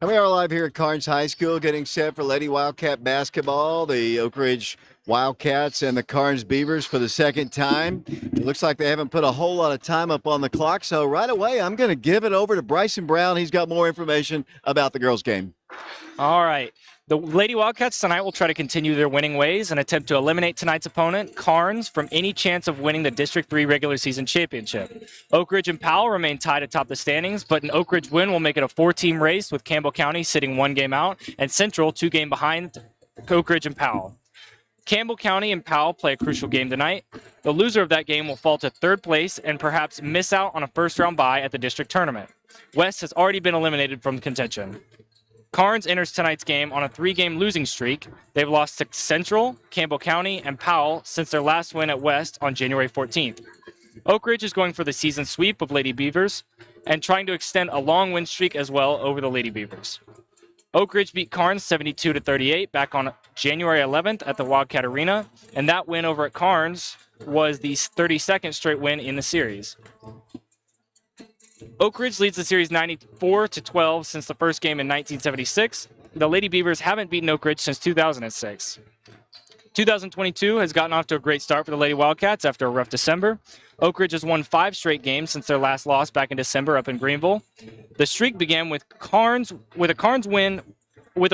And we are live here at Karns High School getting set for Lady Wildcat basketball. The Oak Ridge Wildcats and the Karns Beavers for the second time. It looks like they haven't put a whole lot of time up on the clock, so right away I'm going to give it over to Bryson Brown. He's got more information about the girls' game. All right. The Lady Wildcats tonight will try to continue their winning ways and attempt to eliminate tonight's opponent, Karns, from any chance of winning the District 3 regular season championship. Oak Ridge and Powell remain tied atop the standings, but an Oak Ridge win will make it a four-team race with Campbell County sitting one game out and Central 2 game behind Oak Ridge and Powell. Campbell County and Powell play a crucial game tonight. The loser of that game will fall to third place and perhaps miss out on a first-round bye at the district tournament. West has already been eliminated from contention. Karns enters tonight's game on a 3-game losing streak. They've lost to Central, Campbell County, and Powell since their last win at West on January 14th. Oak Ridge is going for the season sweep of Lady Beavers and trying to extend a long win streak as well over the Lady Beavers. Oak Ridge beat Karns 72-38 back on January 11th at the Wildcat Arena, and that win over at Karns was the 32nd straight win in the series. Oak Ridge leads the series 94-12 since the first game in 1976. The Lady Beavers haven't beaten Oak Ridge since 2006. 2022 has gotten off to a great start for the Lady Wildcats after a rough December. Oak Ridge has won 5 straight games since their last loss back in December up in Greenville. The streak began with a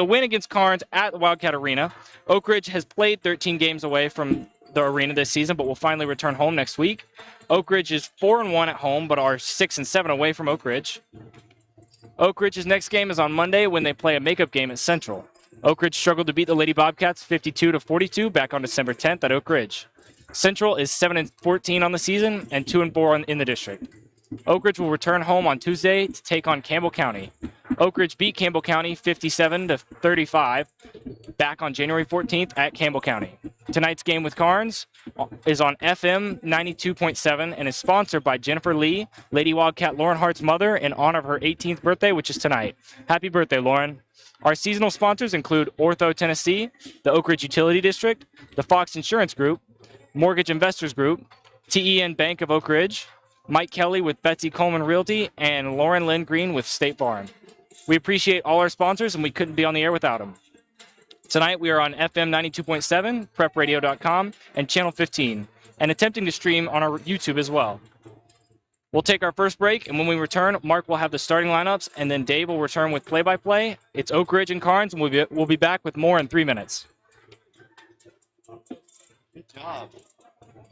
win against Karns at the Wildcat Arena. Oak Ridge has played 13 games away from the arena this season, but will finally return home next week. Oak Ridge is 4-1 at home, but are 6-7 away from Oak Ridge. Oak Ridge's next game is on Monday when they play a makeup game at Central. Oak Ridge struggled to beat the Lady Bobcats 52-42 back on December 10th at Oak Ridge. Central is 7-14 on the season and 2-4 in the district. Oak Ridge will return home on Tuesday to take on Campbell County. Oak Ridge beat Campbell County 57-35 back on January 14th at Campbell County. Tonight's game with Karns is on FM 92.7 and is sponsored by Jennifer Lee, Lady Wildcat Lauren Hart's mother, in honor of her 18th birthday, which is tonight. Happy birthday, Lauren. Our seasonal sponsors include Ortho Tennessee, the Oak Ridge Utility District, the Fox Insurance Group, Mortgage Investors Group, TEN Bank of Oak Ridge, Mike Kelly with Betsy Coleman Realty, and Lauren Lynn Green with State Farm. We appreciate all our sponsors, and we couldn't be on the air without them. Tonight we are on FM 92.7, prepradio.com, and Channel 15, and attempting to stream on our YouTube as well. We'll take our first break, and when we return, Mark will have the starting lineups, and then Dave will return with play-by-play. It's Oak Ridge and Karns, and we'll be back with more in 3 minutes. Good job.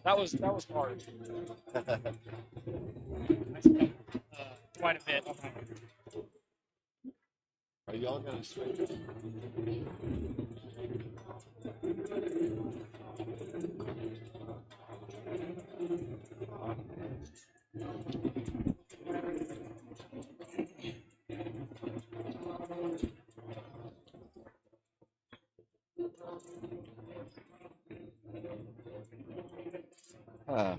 That was hard. Quite a bit. Are y'all going to switch? Huh.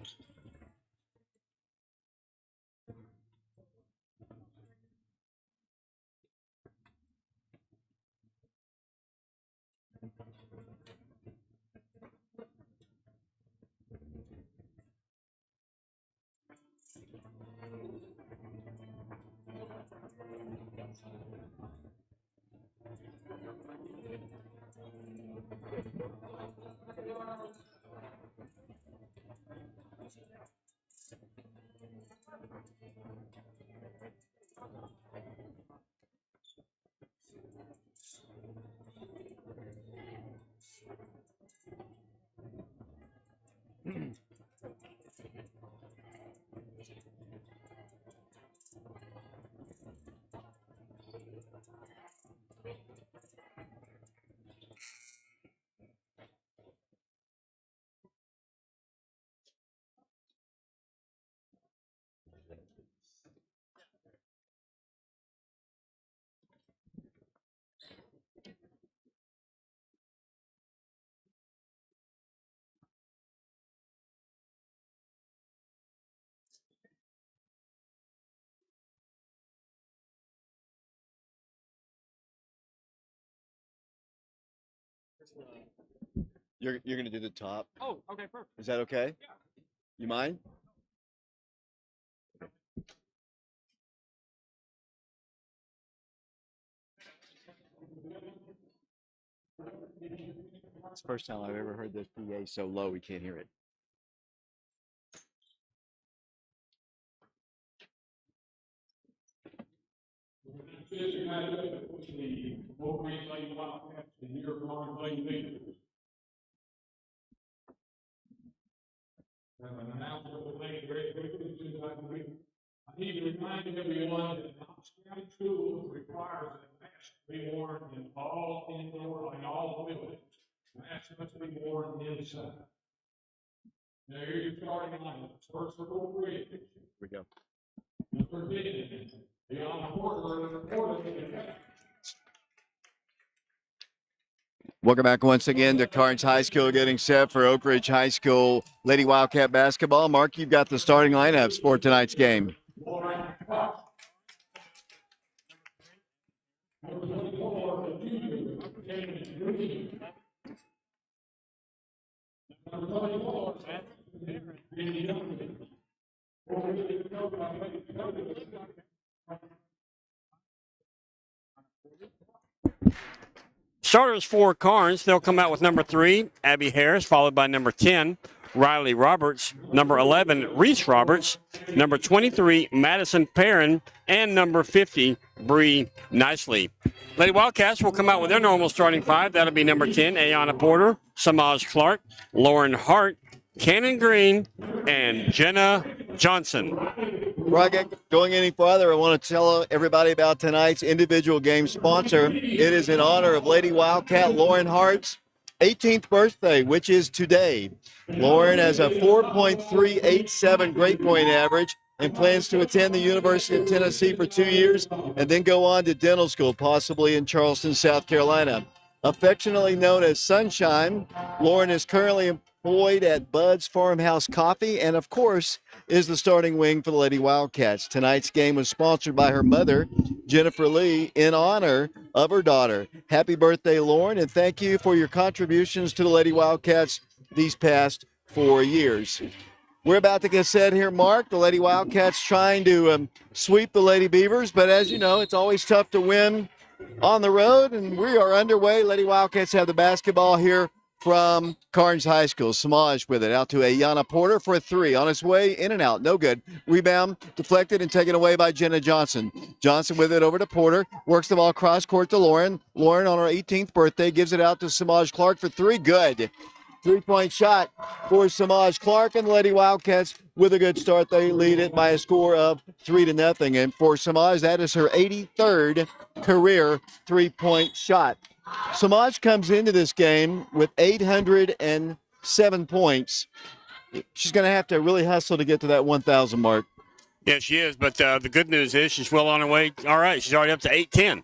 You're going to do the top. Oh, okay, perfect. Is that okay? Yeah. You mind? It's the first time I've ever heard this PA so low we can't hear it. I need to remind everyone that Knox School requires that masks be worn in all indoor and all buildings. Masks must be worn inside. Now here's your starting lineups. First of all, Here we go. number 10, Deanna Porter. Welcome back once again to Karns High School, getting set for Oak Ridge High School Lady Wildcat basketball. Mark, you've got the starting lineups for tonight's game. Starters for Karns, they'll come out with number 3, Abby Harris, followed by number 10, Riley Roberts, number 11, Reese Roberts, number 23, Madison Perrin, and number 50, Bree Nicely. Lady Wildcats will come out with their normal starting 5. That'll be number 10, Ayana Porter, Samaj Clark, Lauren Hart, Cannon Green, and Jenna Johnson. Before I get going any farther, I want to tell everybody about tonight's individual game sponsor. It is in honor of Lady Wildcat Lauren Hart's 18th birthday, which is today. Lauren has a 4.387 grade point average and plans to attend the University of Tennessee for 2 years and then go on to dental school, possibly in Charleston, South Carolina. Affectionately known as Sunshine, Lauren is currently employed at Bud's Farmhouse Coffee and, of course, is the starting wing for the Lady Wildcats. Tonight's game was sponsored by her mother, Jennifer Lee, in honor of her daughter. Happy birthday, Lauren, and thank you for your contributions to the Lady Wildcats these past 4 years. We're about to get set here, Mark. The Lady Wildcats trying to sweep the Lady Beavers, but as you know, it's always tough to win on the road, and we are underway. Lady Wildcats have the basketball here from Karns High School. Samaj with it out to Ayana Porter for a 3. On his way, in and out, no good. Rebound deflected and taken away by Jenna Johnson. Johnson with it over to Porter, works the ball cross court to Lauren. Lauren on her 18th birthday gives it out to Samaj Clark for 3. Good. 3-point shot for Samaj Clark, and the Lady Wildcats with a good start. They lead it by a score of 3-0. And for Samaj, that is her 83rd career 3-point shot. Samaj comes into this game with 807 points. She's going to have to really hustle to get to that 1,000 mark. Yeah, she is, but the good news is she's well on her way. All right, she's already up to 810.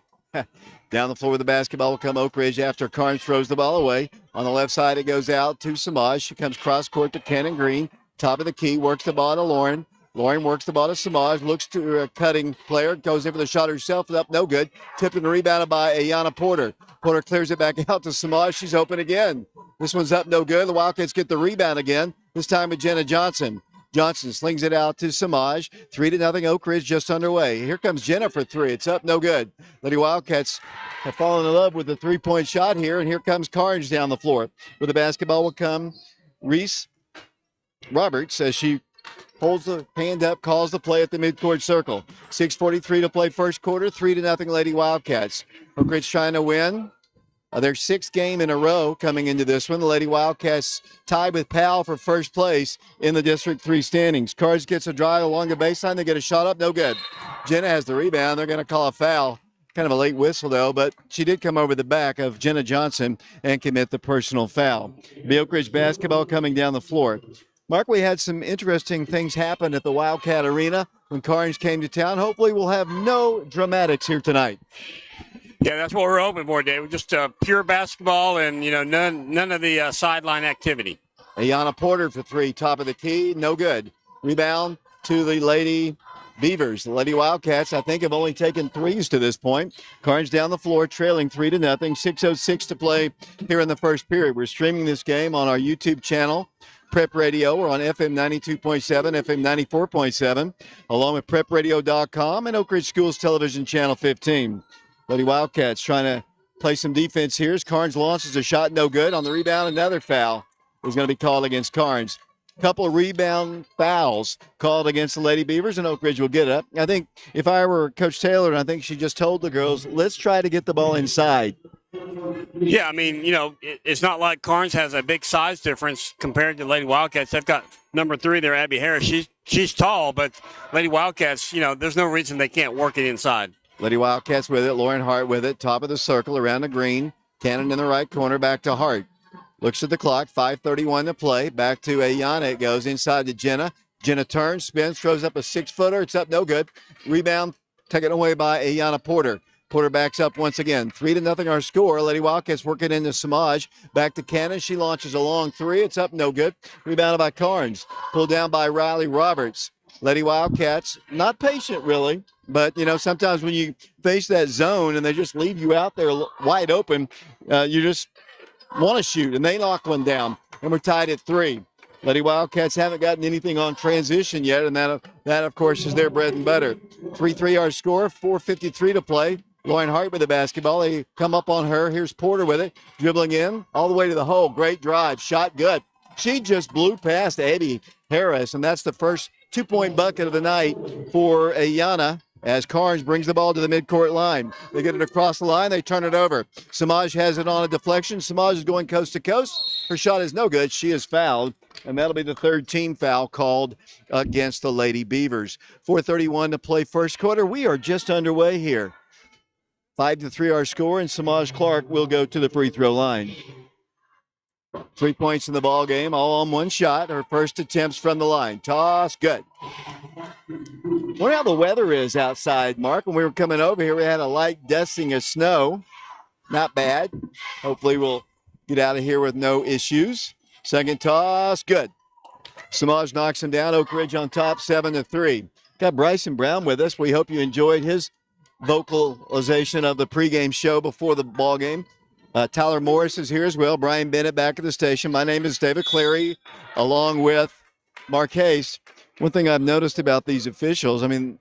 Down the floor with the basketball will come Oak Ridge after Karns throws the ball away. On the left side, it goes out to Samaj. She comes cross court to Cannon Green. Top of the key, works the ball to Lauren. Lauren works the ball to Samaj, looks to a cutting player, goes in for the shot herself, up, no good. Tipped and rebounded by Ayana Porter. Porter clears it back out to Samaj. She's open again. This one's up, no good. The Wildcats get the rebound again, this time with Jenna Johnson. Johnson slings it out to Samaj. 3-0 Oak Ridge just underway. Here comes Jenna for 3. It's up, no good. Lady Wildcats have fallen in love with the 3-point shot here, and here comes Karns down the floor. With the basketball will come Reese Roberts as she holds the hand up, calls the play at the midcourt circle. 6:43 to play first quarter, 3-0 Lady Wildcats. Oak Ridge trying to win their 6th game in a row coming into this one. The Lady Wildcats tied with Powell for first place in the District 3 standings. Karns gets a drive along the baseline. They get a shot up, no good. Jenna has the rebound. They're going to call a foul. Kind of a late whistle, though, but she did come over the back of Jenna Johnson and commit the personal foul. The Oak Ridge basketball coming down the floor. Mark, we had some interesting things happen at the Wildcat Arena when Karns came to town. Hopefully we'll have no dramatics here tonight. Yeah, that's what we're hoping for, Dave. Just pure basketball and, none of the sideline activity. Ayana Porter for 3, top of the key, no good. Rebound to the Lady Beavers. The Lady Wildcats, I think, have only taken 3s to this point. Karns down the floor, trailing 3-0. 6:06 to play here in the first period. We're streaming this game on our YouTube channel, Prep Radio. We're on FM 92.7, FM 94.7, along with prepradio.com and Oak Ridge Schools Television Channel 15. Lady Wildcats trying to play some defense here as Karns launches a shot, no good. On the rebound, another foul is going to be called against Karns. Couple of rebound fouls called against the Lady Beavers, and Oak Ridge will get up. I think if I were Coach Taylor, I think she just told the girls, let's try to get the ball inside. Yeah, I mean, it's not like Karns has a big size difference compared to Lady Wildcats. They've got number 3 there, Abby Harris. She's tall, but Lady Wildcats, there's no reason they can't work it inside. Lady Wildcats with it, Lauren Hart with it, top of the circle around the green. Cannon in the right corner, back to Hart. Looks at the clock, 5:31 to play. Back to Ayana. It goes inside to Jenna. Jenna turns, spins, throws up a 6-footer. It's up, no good. Rebound taken away by Ayana Porter. Porter backs up once again. 3-0 our score. Lady Wildcats working into Samaj. Back to Cannon. She launches a long 3. It's up, no good. Rebounded by Karns. Pulled down by Riley Roberts. Lady Wildcats, not patient really, but sometimes when you face that zone and they just leave you out there wide open, you just want to shoot, and they knock one down, and we're tied at 3. Lady Wildcats haven't gotten anything on transition yet, and that of course is their bread and butter. 3-3 our score, 4:53 to play. Lauren Hart with the basketball. They come up on her. Here's Porter with it, dribbling in all the way to the hole. Great drive, shot good. She just blew past Abby Harris, and that's the first 2-point bucket of the night for Ayana as Karns brings the ball to the midcourt line. They get it across the line. They turn it over. Samaj has it on a deflection. Samaj is going coast to coast. Her shot is no good. She is fouled, and that'll be the third team foul called against the Lady Beavers. 4:31 to play first quarter. We are just underway here. 5-3 our score, and Samaj Clark will go to the free throw line. 3 points in the ball game, all on one shot. Her first attempts from the line. Toss, good. Wonder how the weather is outside, Mark. When we were coming over here, we had a light dusting of snow. Not bad. Hopefully we'll get out of here with no issues. Second toss, good. Samaj knocks him down. Oak Ridge on top, 7-3. Got Bryson Brown with us. We hope you enjoyed his vocalization of the pregame show before the ball game. Tyler Morris is here as well. Brian Bennett back at the station. My name is David Clary, along with Mark Hayes. One thing I've noticed about these officials, I mean,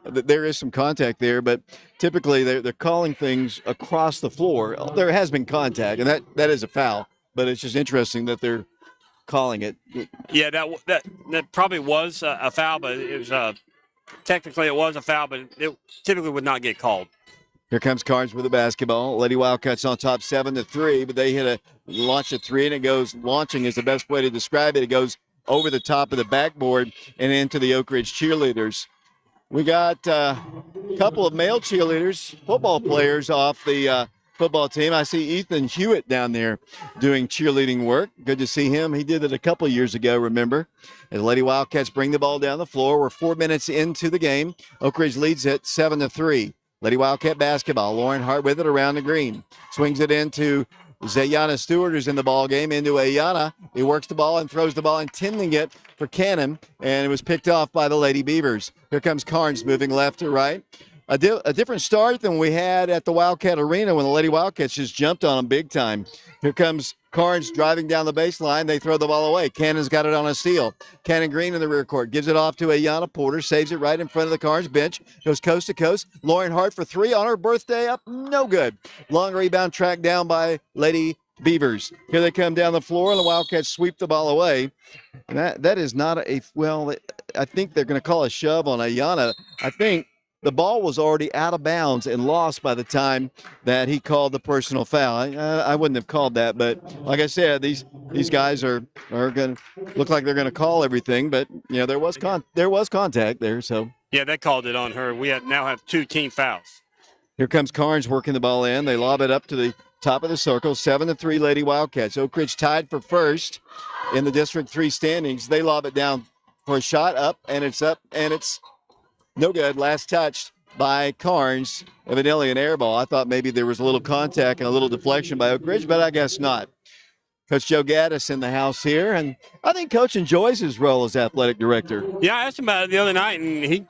there is some contact there, but typically they're calling things across the floor. There has been contact, and that is a foul, but it's just interesting that they're calling it. Yeah, that probably was a foul, but it was technically it was a foul, but it typically would not get called. Here comes Karns with the basketball. Lady Wildcats on top 7-3, but they hit a launch of 3, and it goes, launching is the best way to describe it. It goes over the top of the backboard and into the Oak Ridge cheerleaders. We got a couple of male cheerleaders, football players off the football team. I see Ethan Hewitt down there doing cheerleading work. Good to see him. He did it a couple years ago, remember? As Lady Wildcats bring the ball down the floor. We're 4 minutes into the game. Oak Ridge leads it 7-3. Lady Wildcat basketball. Lauren Hart with it around the green. Swings it into Zayana Stewart, who's in the ball game, into Ayana. He works the ball and throws the ball, intending it for Cannon, and it was picked off by the Lady Beavers. Here comes Karns moving left to right. A different start than we had at the Wildcat Arena when the Lady Wildcats just jumped on them big time. Here comes Karns driving down the baseline. They throw the ball away. Cannon's got it on a steal. Cannon Green in the rear court. Gives it off to Ayana Porter. Saves it right in front of the Karns bench. Goes coast to coast. Lauren Hart for 3 on her birthday. Up. No good. Long rebound tracked down by Lady Beavers. Here they come down the floor, and the Wildcats sweep the ball away. And that is not I think they're going to call a shove on Ayana. I think the ball was already out of bounds and lost by the time that he called the personal foul. I wouldn't have called that, but like I said, these guys are going to look like they're going to call everything. But there was contact there. So yeah, they called it on her. We now have 2 team fouls. Here comes Karns working the ball in. They lob it up to the top of the circle. 7-3 Lady Wildcats. Oak Ridge tied for first in the District 3 standings. They lob it down for a shot up, and it's no good. Last touched by Karns. Evidently an air ball. I thought maybe there was a little contact and a little deflection by Oak Ridge, but I guess not. Coach Joe Gaddis in the house here, and I think Coach enjoys his role as athletic director. Yeah, I asked him about it the other night, and he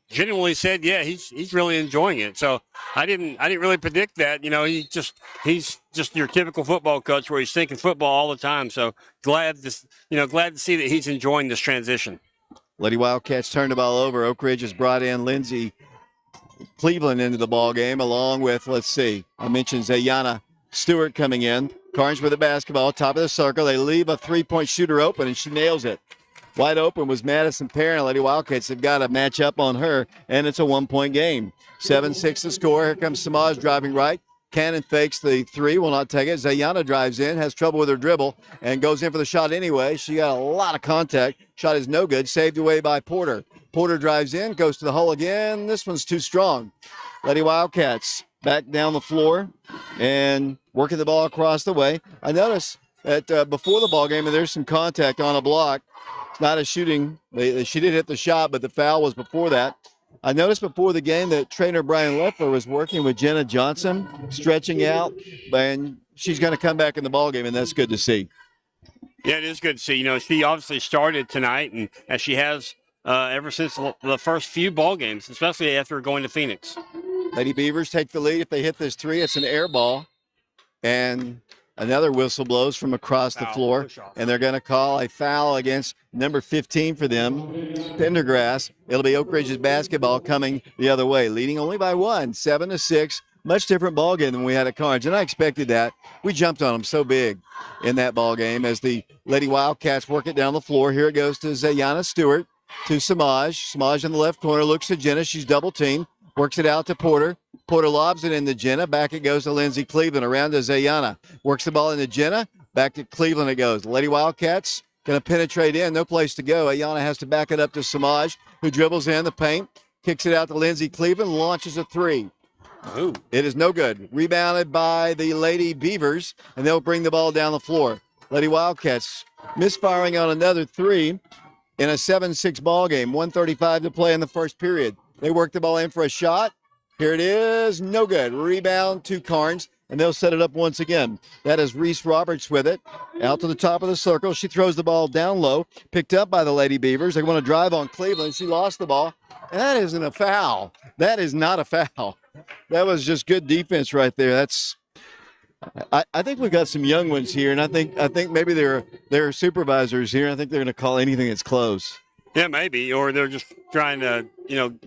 genuinely said, yeah, he's really enjoying it. So I didn't really predict that. He's just your typical football coach where he's thinking football all the time. So glad to see that he's enjoying this transition. Lady Wildcats turned the ball over. Oak Ridge has brought in Lindsay Cleveland into the ball game, along with, let's see, I mentioned Zayana Stewart coming in. Karns with the basketball, top of the circle. They leave a three-point shooter open, and she nails it. Wide open was Madison Parent. Lady Wildcats have got to match up on her, and it's a one-point game. 7-6 to score. Here comes Samaj driving right. Cannon fakes the three, will not take it. Zayana drives in, has trouble with her dribble, and goes in for the shot anyway. She got a lot of contact. Shot is no good. Saved away by Porter. Porter drives in, goes to the hole again. This one's too strong. Lady Wildcats back down the floor and working the ball across the way. I noticed that before the ball game, there's some contact on a block. It's not a shooting. She did hit the shot, but the foul was before that. I noticed before the game that trainer Brian Leffler was working with Jenna Johnson, stretching out, and she's going to come back in the ball game, and that's good to see. Yeah, it is good to see. You know, she obviously started tonight, and as she has ever since the first few ball games, especially after going to Phoenix. Lady Beavers take the lead. If they hit this three, it's an air ball. And another whistle blows from across the floor, and they're going to call a foul against number 15 for them, Pendergrass. It'll be Oak Ridge's basketball coming the other way, leading only by one, 7-6. Much different ball game than we had at Karns, and I expected that. We jumped on them so big in that ball game as the Lady Wildcats work it down the floor. Here it goes to Zayana Stewart, to Samaj. Samaj in the left corner looks to Jenna. She's double teamed, works it out to Porter. Porter lobs it into Jenna. Back it goes to Lindsay Cleveland. Around to Zayana. Works the ball into Jenna. Back to Cleveland it goes. The Lady Wildcats going to penetrate in. No place to go. Ayana has to back it up to Samaj, who dribbles in the paint. Kicks it out to Lindsay Cleveland. Launches a three. Ooh. It is no good. Rebounded by the Lady Beavers, and they'll bring the ball down the floor. Lady Wildcats misfiring on another three in a 7-6 ball game. 1:35 to play in the first period. They work the ball in for a shot. Here it is. No good. Rebound to Karns, and they'll set it up once again. That is Reese Roberts with it. Out to the top of the circle. She throws the ball down low. Picked up by the Lady Beavers. They want to drive on Cleveland. She lost the ball. And that isn't a foul. That is not a foul. That was just good defense right there. I think we've got some young ones here, and I think maybe they're supervisors here. I think they're going to call anything that's close. Yeah, maybe, or they're just trying to,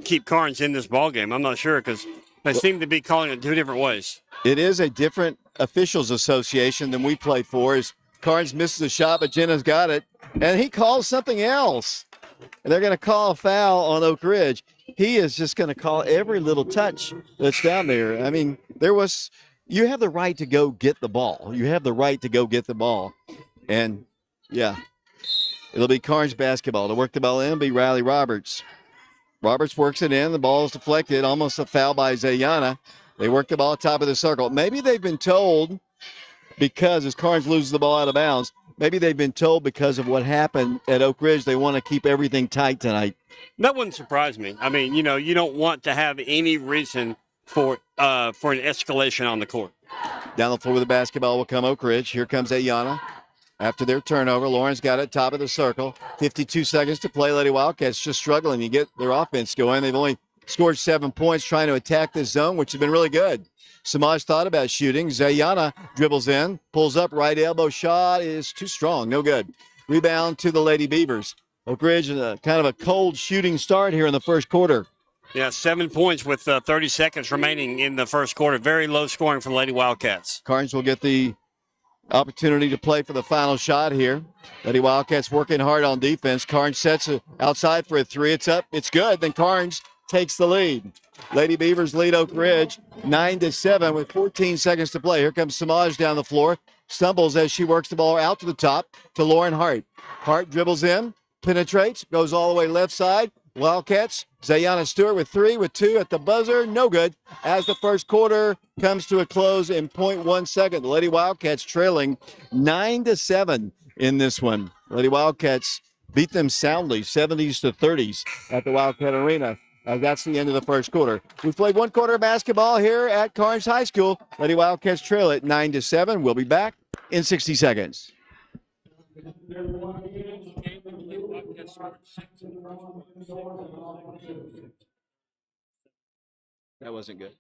keep Karns in this ball game. I'm not sure because they seem to be calling it two different ways. It is a different officials association than we play for. As Karns misses a shot, but Jenna's got it, and he calls something else. And they're going to call a foul on Oak Ridge. He is just going to call every little touch that's down there. I mean, you have the right to go get the ball. You have the right to go get the ball. And, yeah, it'll be Karns basketball. To work the ball in, be Riley Roberts. Roberts works it in. The ball is deflected. Almost a foul by Zayana. They work the ball top of the circle. Maybe they've been told because as Karns loses the ball out of bounds, maybe they've been told because of what happened at Oak Ridge, they want to keep everything tight tonight. That wouldn't surprise me. I mean, you don't want to have any reason for an escalation on the court. Down the floor with the basketball will come Oak Ridge. Here comes Ayana. After their turnover, Lauren's got it, top of the circle. 52 seconds to play. Lady Wildcats just struggling to get their offense going. They've only scored 7 points trying to attack this zone, which has been really good. Samaj thought about shooting. Zayana dribbles in, pulls up, right elbow shot is too strong, no good. Rebound to the Lady Beavers. Oak Ridge, kind of a cold shooting start here in the first quarter. Yeah, 7 points with 30 seconds remaining in the first quarter. Very low scoring for the Lady Wildcats. Karns will get the opportunity to play for the final shot here. Lady Wildcats working hard on defense. Karns sets it outside for a three. It's up. It's good. Then Karns takes the lead. Lady Beavers lead Oak Ridge 9-7 with 14 seconds to play. Here comes Samaj down the floor. Stumbles as she works the ball out to the top to Lauren Hart. Hart dribbles in, penetrates, goes all the way left side. Wildcats, Zayana Stewart with three, with two at the buzzer. No good as the first quarter comes to a close in 0.1 second. The Lady Wildcats trailing 9-7 in this one. Lady Wildcats beat them soundly, 70s to 30s at the Wildcat Arena. That's the end of the first quarter. We've played one quarter of basketball here at Karns High School. Lady Wildcats trail it 9-7. We'll be back in 60 seconds. That wasn't good.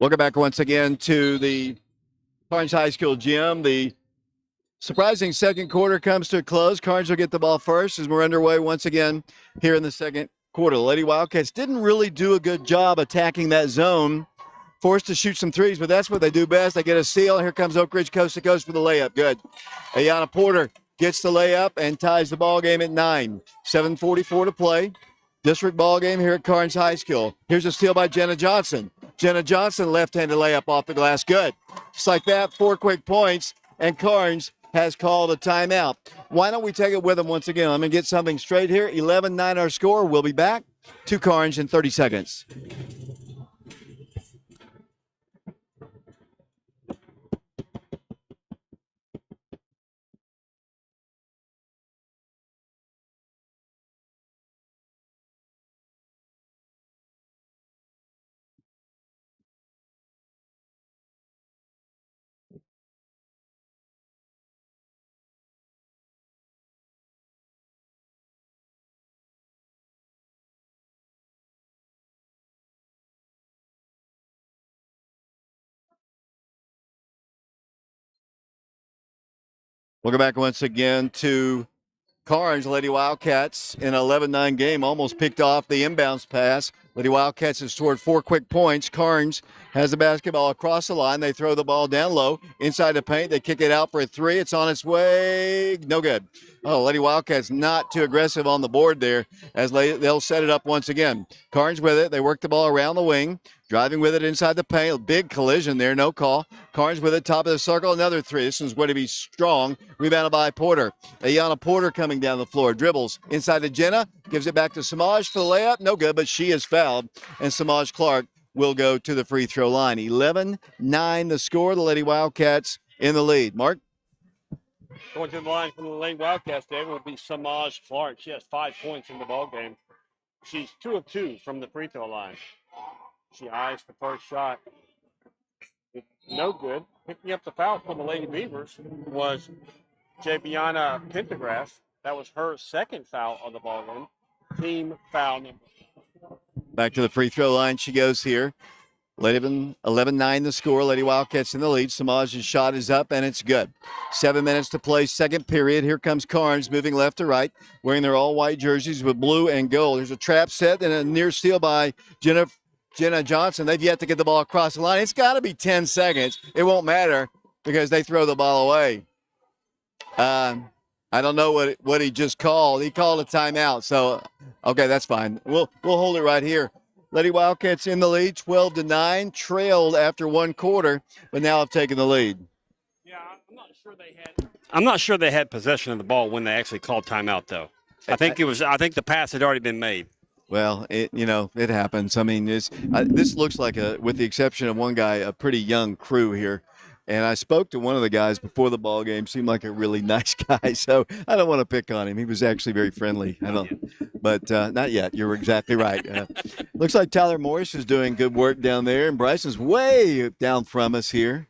Welcome back once again to the Karns High School gym. The surprising second quarter comes to a close. Karns will get the ball first as we're underway once again here in the second quarter. The Lady Wildcats didn't really do a good job attacking that zone. Forced to shoot some threes, but that's what they do best. They get a steal. Here comes Oak Ridge coast to coast for the layup. Good. Ayana Porter gets the layup and ties the ball game at 9. 7:44 to play. District ball game here at Karns High School. Here's a steal by Jenna Johnson. Jenna Johnson, left-handed layup off the glass. Good. Just like that, 4 quick points, and Karns has called a timeout. Why don't we take it with them once again? I'm going to get something straight here. 11-9 our score. We'll be back to Karns in 30 seconds. Welcome back once again to Karns. Lady Wildcats in an 11-9 game almost picked off the inbounds pass. Lady Wildcats have scored 4 quick points. Karns has the basketball across the line. They throw the ball down low inside the paint. They kick it out for a 3. It's on its way. No good. Oh, Lady Wildcats not too aggressive on the board there as they'll set it up once again. Karns with it. They work the ball around the wing. Driving with it inside the paint. A big collision there. No call. Karns with it. Top of the circle. Another 3. This one's going to be strong. Rebounded by Porter. Ayana Porter coming down the floor. Dribbles inside to Jenna. Gives it back to Samaj for the layup. No good, but she is fouled. And Samaj Clark will go to the free throw line. 11-9 the score. The Lady Wildcats in the lead. Mark? Going to the line from the Lady Wildcats, David, will be Samaj Clark. She has 5 points in the ball game. She's 2 of 2 from the free throw line. She eyes the first shot. No good. Picking up the foul for the Lady Beavers was Javiana Pendergrass. That was her second foul of the ball game. Team foul number. Back to the free throw line she goes here. 11-9 the score. Lady Wildcats in the lead. Samaj's shot is up, and it's good. 7 minutes to play, second period. Here comes Karns moving left to right, wearing their all-white jerseys with blue and gold. There's a trap set and a near steal by Jenna Johnson. They've yet to get the ball across the line. It's got to be 10 seconds. It won't matter because they throw the ball away. I don't know what he just called. He called a timeout. So, okay, that's fine. We'll hold it right here. Lady Wildcats in the lead, 12-9, trailed after 1 quarter, but now have taken the lead. Yeah, I'm not sure they had possession of the ball when they actually called timeout, though. I think the pass had already been made. Well, it happens. I mean, this looks like with the exception of one guy, a pretty young crew here. And I spoke to one of the guys before the ball game. Seemed like a really nice guy, so I don't want to pick on him. He was actually very friendly. But not yet. You're exactly right. Looks like Tyler Morris is doing good work down there, and Bryson's way down from us here.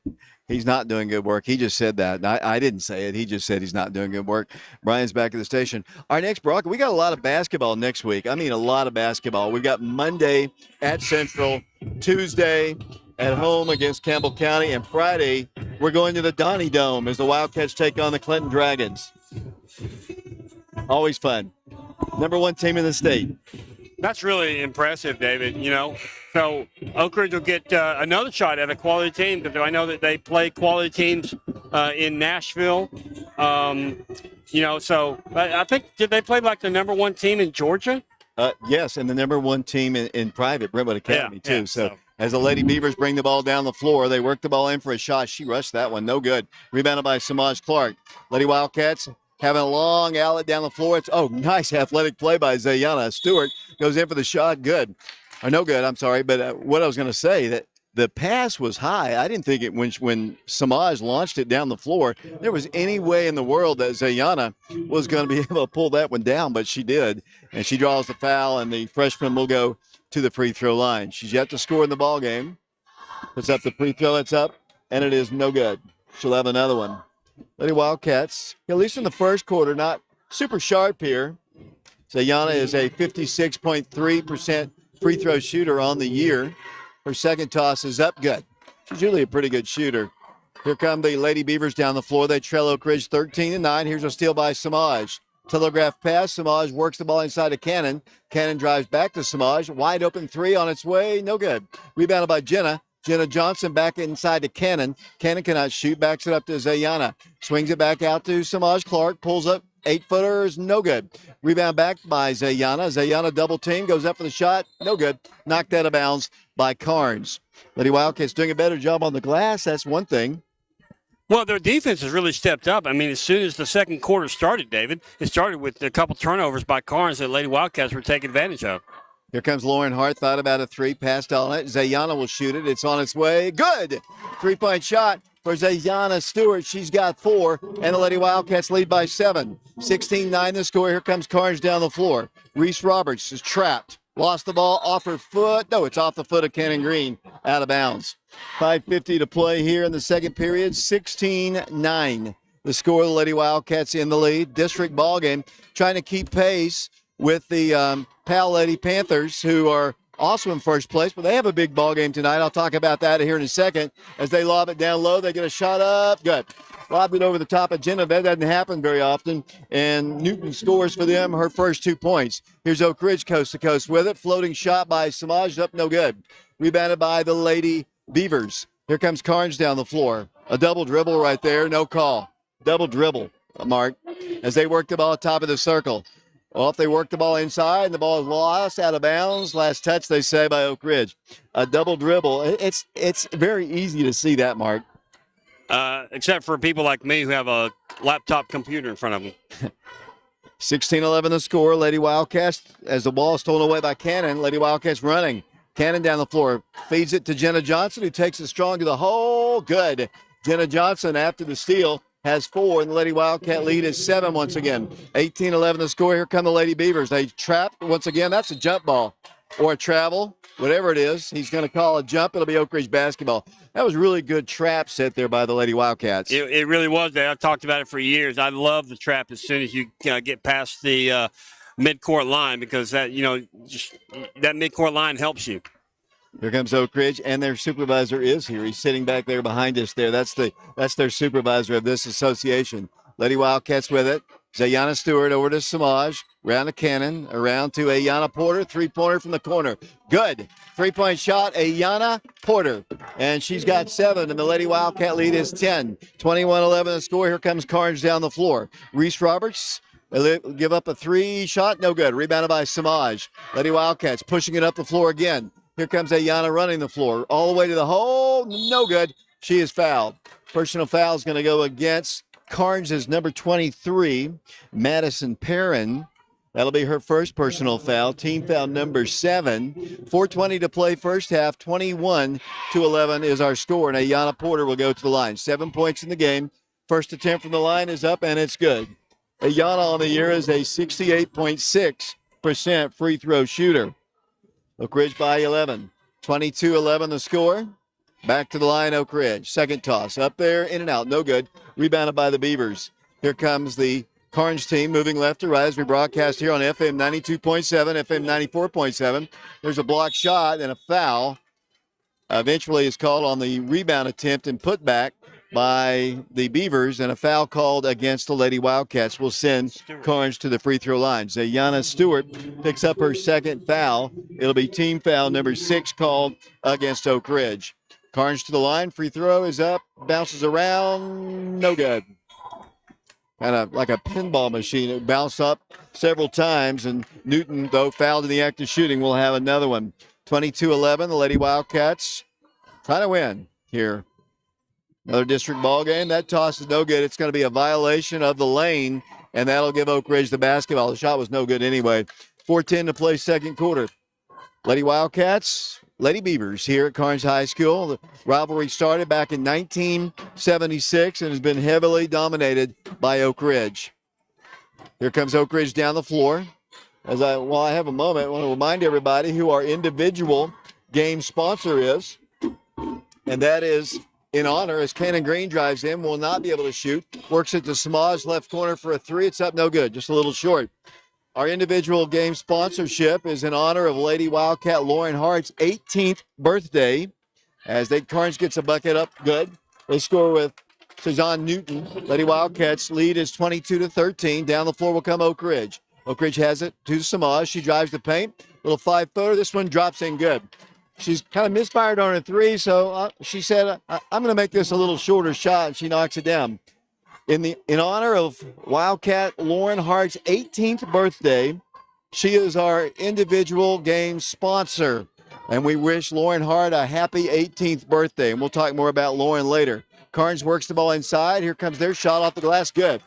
He's not doing good work. He just said that. I didn't say it. He just said he's not doing good work. Brian's back at the station. Our next broadcast, we got a lot of basketball next week. I mean, a lot of basketball. We've got Monday at Central, Tuesday at home against Campbell County, and Friday we're going to the Donnie Dome as the Wildcats take on the Clinton Dragons. Always fun. Number 1 team in the state. That's really impressive, David. So Oak Ridge will get another shot at a quality team because I know that they play quality teams in Nashville. So I think, did they play like the number 1 team in Georgia? Yes, and the number 1 team in private, Brentwood Academy, too. Yeah, so as the Lady Beavers bring the ball down the floor, they work the ball in for a shot. She rushed that one. No good. Rebounded by Samaj Clark. Lady Wildcats having a long outlet down the floor. Nice athletic play by Zayana Stewart. Goes in for the shot. Good. Or no good, I'm sorry. But what I was going to say, that the pass was high. I didn't think it when Samaj launched it down the floor, there was any way in the world that Zayana was going to be able to pull that one down, but she did. And she draws the foul, and the freshman will go to the free throw line. She's yet to score in the ball game. Puts up the free throw. It's up, and it is no good. She'll have another one. Lady Wildcats, at least in the first quarter, not super sharp here. Zayana is a 56.3% free throw shooter on the year. Her second toss is up, good. She's usually a pretty good shooter. Here come the Lady Beavers down the floor. They trail Oak Ridge 13-9. Here's a steal by Samaj. Telegraph pass. Samaj works the ball inside of Cannon. Cannon drives back to Samaj. Wide open three on its way. No good. Rebounded by Jenna. Jenna Johnson back inside to Cannon. Cannon cannot shoot. Backs it up to Zayana. Swings it back out to Samaj Clark. Pulls up. 8-footers. No good. Rebound back by Zayana. Zayana double team. Goes up for the shot. No good. Knocked out of bounds by Karns. Lady Wildcats doing a better job on the glass. That's one thing. Well, their defense has really stepped up. I mean, as soon as the second quarter started, David, it started with a couple turnovers by Karns that Lady Wildcats were taking advantage of. Here comes Lauren Hart. Thought about a three. Passed on it. Zayana will shoot it. It's on its way. Good. 3-point shot for Zayana Stewart. She's got 4. And the Lady Wildcats lead by 7. 16-9 the score. Here comes Karns down the floor. Reese Roberts is trapped. Lost the ball off her foot. No, it's off the foot of Cannon Green. Out of bounds. 5:50 to play here in the second period. 16-9. The score, the Lady Wildcats in the lead. District ball game, trying to keep pace with the Pal Lady Panthers, who are also in first place, but they have a big ball game tonight. I'll talk about that here in a second. As they lob it down low, they get a shot up. Good. Lobbed it over the top of Jenna. That doesn't happen very often. And Newton scores for them her first 2 points. Here's Oak Ridge coast to coast with it. Floating shot by Samaj up, no good. Rebounded by the Lady Beavers. Here comes Karns down the floor. A double dribble right there, no call. Double dribble, Mark, as they work the ball top of the circle. Well, if they work the ball inside and the ball is lost, out of bounds, last touch, they say, by Oak Ridge. A double dribble. It's very easy to see that, Mark. Except for people like me who have a laptop computer in front of them. 16-11 the score. Lady Wildcats, as the ball is stolen away by Cannon. Lady Wildcats running. Cannon down the floor. Feeds it to Jenna Johnson, who takes it strong to the hole. Good. Jenna Johnson, after the steal, has 4, and the Lady Wildcat lead is 7 once again. 18-11 the score. Here come the Lady Beavers. They trap once again. That's a jump ball or a travel, whatever it is. He's going to call a jump. It'll be Oak Ridge basketball. That was really good trap set there by the Lady Wildcats. It really was there. I've talked about it for years. I love the trap as soon as you get past the midcourt line, because that just that midcourt line helps you. Here comes Oak Ridge, and their supervisor is here. He's sitting back there behind us there. That's their supervisor of this association. Lady Wildcats with it. Zayana Stewart over to Samaj. Round to Cannon. Around to Ayana Porter. 3-pointer from the corner. Good. 3-point shot, Ayana Porter. And she's got 7, and the Lady Wildcat lead is 10. 21-11 the score. Here comes Karns down the floor. Reese Roberts. They give up a 3 shot. No good. Rebounded by Samaj. Lady Wildcats pushing it up the floor again. Here comes Ayana running the floor all the way to the hole. No good. She is fouled. Personal foul is going to go against Karns' number 23, Madison Perrin. That'll be her first personal foul. Team foul number 7. 4:20 to play first half. 21-11 is our score. And Ayana Porter will go to the line. 7 points in the game. First attempt from the line is up, and it's good. Ayana on the year is a 68.6% free throw shooter. Oak Ridge by 11. 22-11 the score. Back to the line, Oak Ridge. Second toss. Up there, in and out. No good. Rebounded by the Beavers. Here comes the Karns team moving left to right as we broadcast here on FM 92.7, FM 94.7. There's a blocked shot and a foul. Eventually is called on the rebound attempt and put back by the Beavers, and a foul called against the Lady Wildcats will send Karns to the free throw line. Zayana Stewart picks up her second foul. It'll be team foul number 6 called against Oak Ridge. Karns to the line. Free throw is up. Bounces around. No good. Kind of like a pinball machine. It bounced up several times, and Newton, though fouled in the act of shooting, will have another one. 22-11, the Lady Wildcats trying to win here. Another district ball game. That toss is no good. It's going to be a violation of the lane, and that'll give Oak Ridge the basketball. The shot was no good anyway. 4:10 to play second quarter. Lady Wildcats, Lady Beavers here at Karns High School. The rivalry started back in 1976 and has been heavily dominated by Oak Ridge. Here comes Oak Ridge down the floor. While I have a moment, I want to remind everybody who our individual game sponsor is, and that is in honor as Cannon Green drives in, will not be able to shoot. Works it to Samaj left corner for a 3. It's up, no good, just a little short. Our individual game sponsorship is in honor of Lady Wildcat Lauren Hart's 18th birthday. As Karns gets a bucket up good. They score with Suzanne Newton. Lady Wildcats lead is 22-13. Down the floor will come Oak Ridge. Oak Ridge has it to Samaj. She drives the paint. Little 5-footer. This one drops in good. She's kind of misfired on her three, so she said, I'm going to make this a little shorter shot, and she knocks it down. In honor of Wildcat Lauren Hart's 18th birthday, she is our individual game sponsor. And we wish Lauren Hart a happy 18th birthday. And we'll talk more about Lauren later. Karns works the ball inside. Here comes their shot off the glass. Good.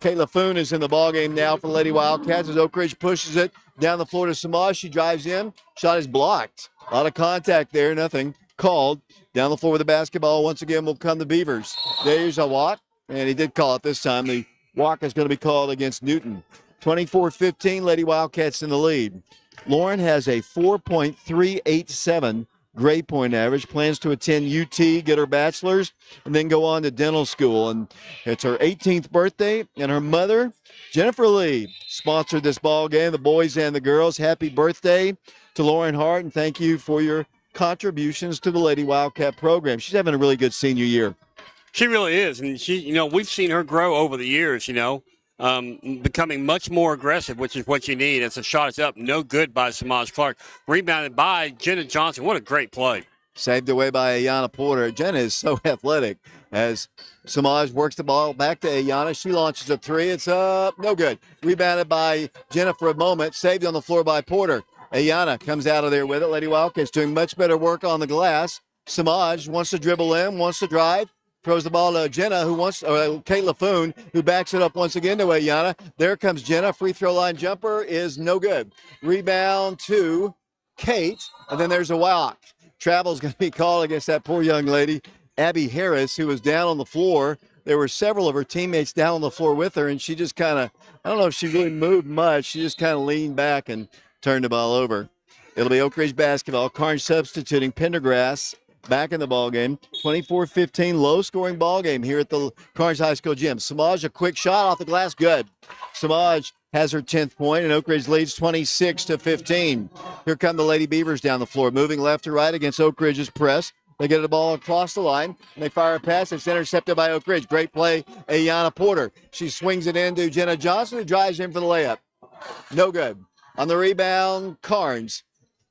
Kayla Foon is in the ballgame now for Lady Wildcats as Oak Ridge pushes it down the floor to Samaj. She drives in. Shot is blocked. A lot of contact there. Nothing called. Down the floor with the basketball. Once again will come the Beavers. There's a walk. And he did call it this time. The walk is going to be called against Newton. 24-15, Lady Wildcats in the lead. Lauren has a 4.387 grade point average, plans to attend UT, get her bachelor's, and then go on to dental school. And it's her 18th birthday, and her mother, Jennifer Lee, sponsored this ball game, the boys and the girls. Happy birthday to Lauren Hart, and thank you for your contributions to the Lady Wildcat program. She's having a really good senior year. She really is, and we've seen her grow over the years, becoming much more aggressive, which is what you need. It's a shot is up, no good by Samaj Clark. Rebounded by Jenna Johnson. What a great play. Saved away by Ayana Porter. Jenna is so athletic as Samaj works the ball back to Ayana. She launches a three. It's up, no good. Rebounded by Jenna for a moment. Saved on the floor by Porter. Ayana comes out of there with it. Lady Wildcats doing much better work on the glass. Samaj wants to dribble in, wants to drive. Throws the ball to Jenna, Kayla Foon, who backs it up once again to Ayana. There comes Jenna. Free throw line jumper is no good. Rebound to Kate, and then there's a walk. Travel's going to be called against that poor young lady, Abby Harris, who was down on the floor. There were several of her teammates down on the floor with her, and she just kind of, I don't know if she really moved much. She just kind of leaned back and turned the ball over. It'll be Oak Ridge basketball. Karns substituting. Pendergrass back in the ball game. 24-15, low-scoring ball game here at the Karns High School gym. Samaj, a quick shot off the glass, good. Samaj has her 10th point, and Oak Ridge leads 26-15. Here come the Lady Beavers down the floor, moving left to right against Oak Ridge's press. They get the ball across the line, and they fire a pass. It's intercepted by Oak Ridge. Great play, Ayana Porter. She swings it into Jenna Johnson, who drives in for the layup. No good. On the rebound, Karns.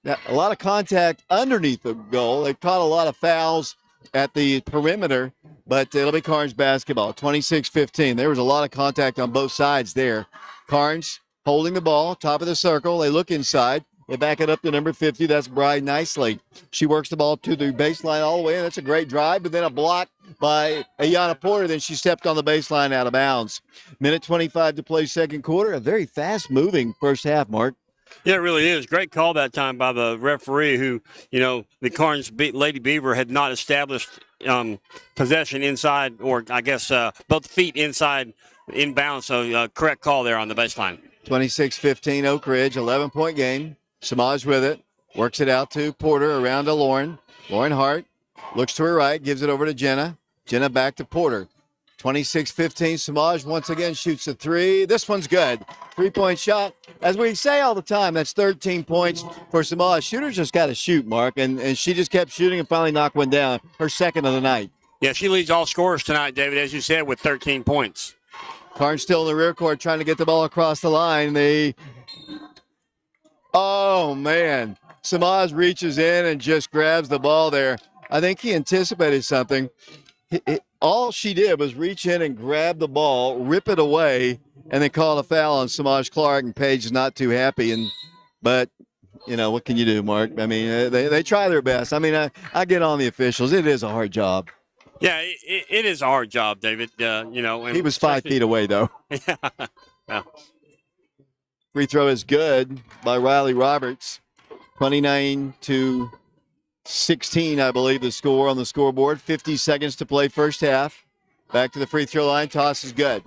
Now, a lot of contact underneath the goal. They caught a lot of fouls at the perimeter, but it'll be Karns basketball, 26-15. There was a lot of contact on both sides there. Karns holding the ball, top of the circle. They look inside. They back it up to number 50. That's Bride Nicely. She works the ball to the baseline all the way, and that's a great drive, but then a block by Ayana Porter. Then she stepped on the baseline out of bounds. Minute 25 to play second quarter. A very fast-moving first half, Mark. Yeah, it really is. Great call that time by the referee who, the Karns Lady Beaver had not established possession inside, or I guess both feet inside inbound. So correct call there on the baseline. 26-15 Oak Ridge, 11-point game. Samaj with it. Works it out to Porter, around to Lauren. Lauren Hart looks to her right, gives it over to Jenna. Jenna back to Porter. 26-15, Samaj once again shoots a three. This one's good. Three-point shot. As we say all the time, that's 13 points for Samaj. Shooters just got to shoot, Mark, and she just kept shooting and finally knocked one down, her second of the night. Yeah, she leads all scorers tonight, David, as you said, with 13 points. Karns still in the rear court trying to get the ball across the line. Oh, man. Samaj reaches in and just grabs the ball there. I think he anticipated something. All she did was reach in and grab the ball, rip it away, and then call a foul on Samaj Clark, and Paige is not too happy. But, what can you do, Mark? I mean, they try their best. I mean, I get on the officials. It is a hard job. Yeah, it is a hard job, David. And he was 5 feet away, though. Yeah. Free throw is good by Riley Roberts. 29-16, I believe, the score on the scoreboard. 50 seconds to play first half. Back to the free throw line. Toss is good.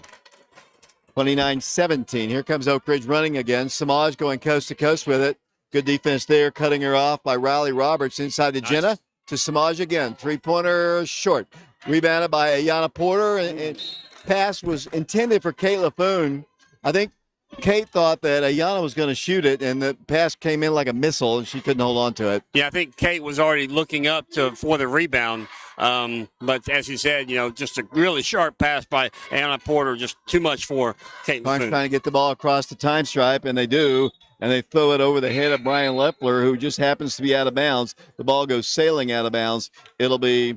29-17. Here comes Oak Ridge running again. Samaj going coast to coast with it. Good defense there, cutting her off by Riley Roberts inside to Jenna. To Samaj again. Three-pointer short. Rebounded by Ayana Porter. And pass was intended for Kayla Foon. I think Kate thought that Ayana was going to shoot it, and the pass came in like a missile, and she couldn't hold on to it. Yeah, I think Kate was already looking up for the rebound. But as you said, just a really sharp pass by Anna Porter, just too much for Kate Karns McCoon. trying to get the ball across the time stripe, and they do. And they throw it over the head of Brian Leffler, who just happens to be out of bounds. The ball goes sailing out of bounds. It'll be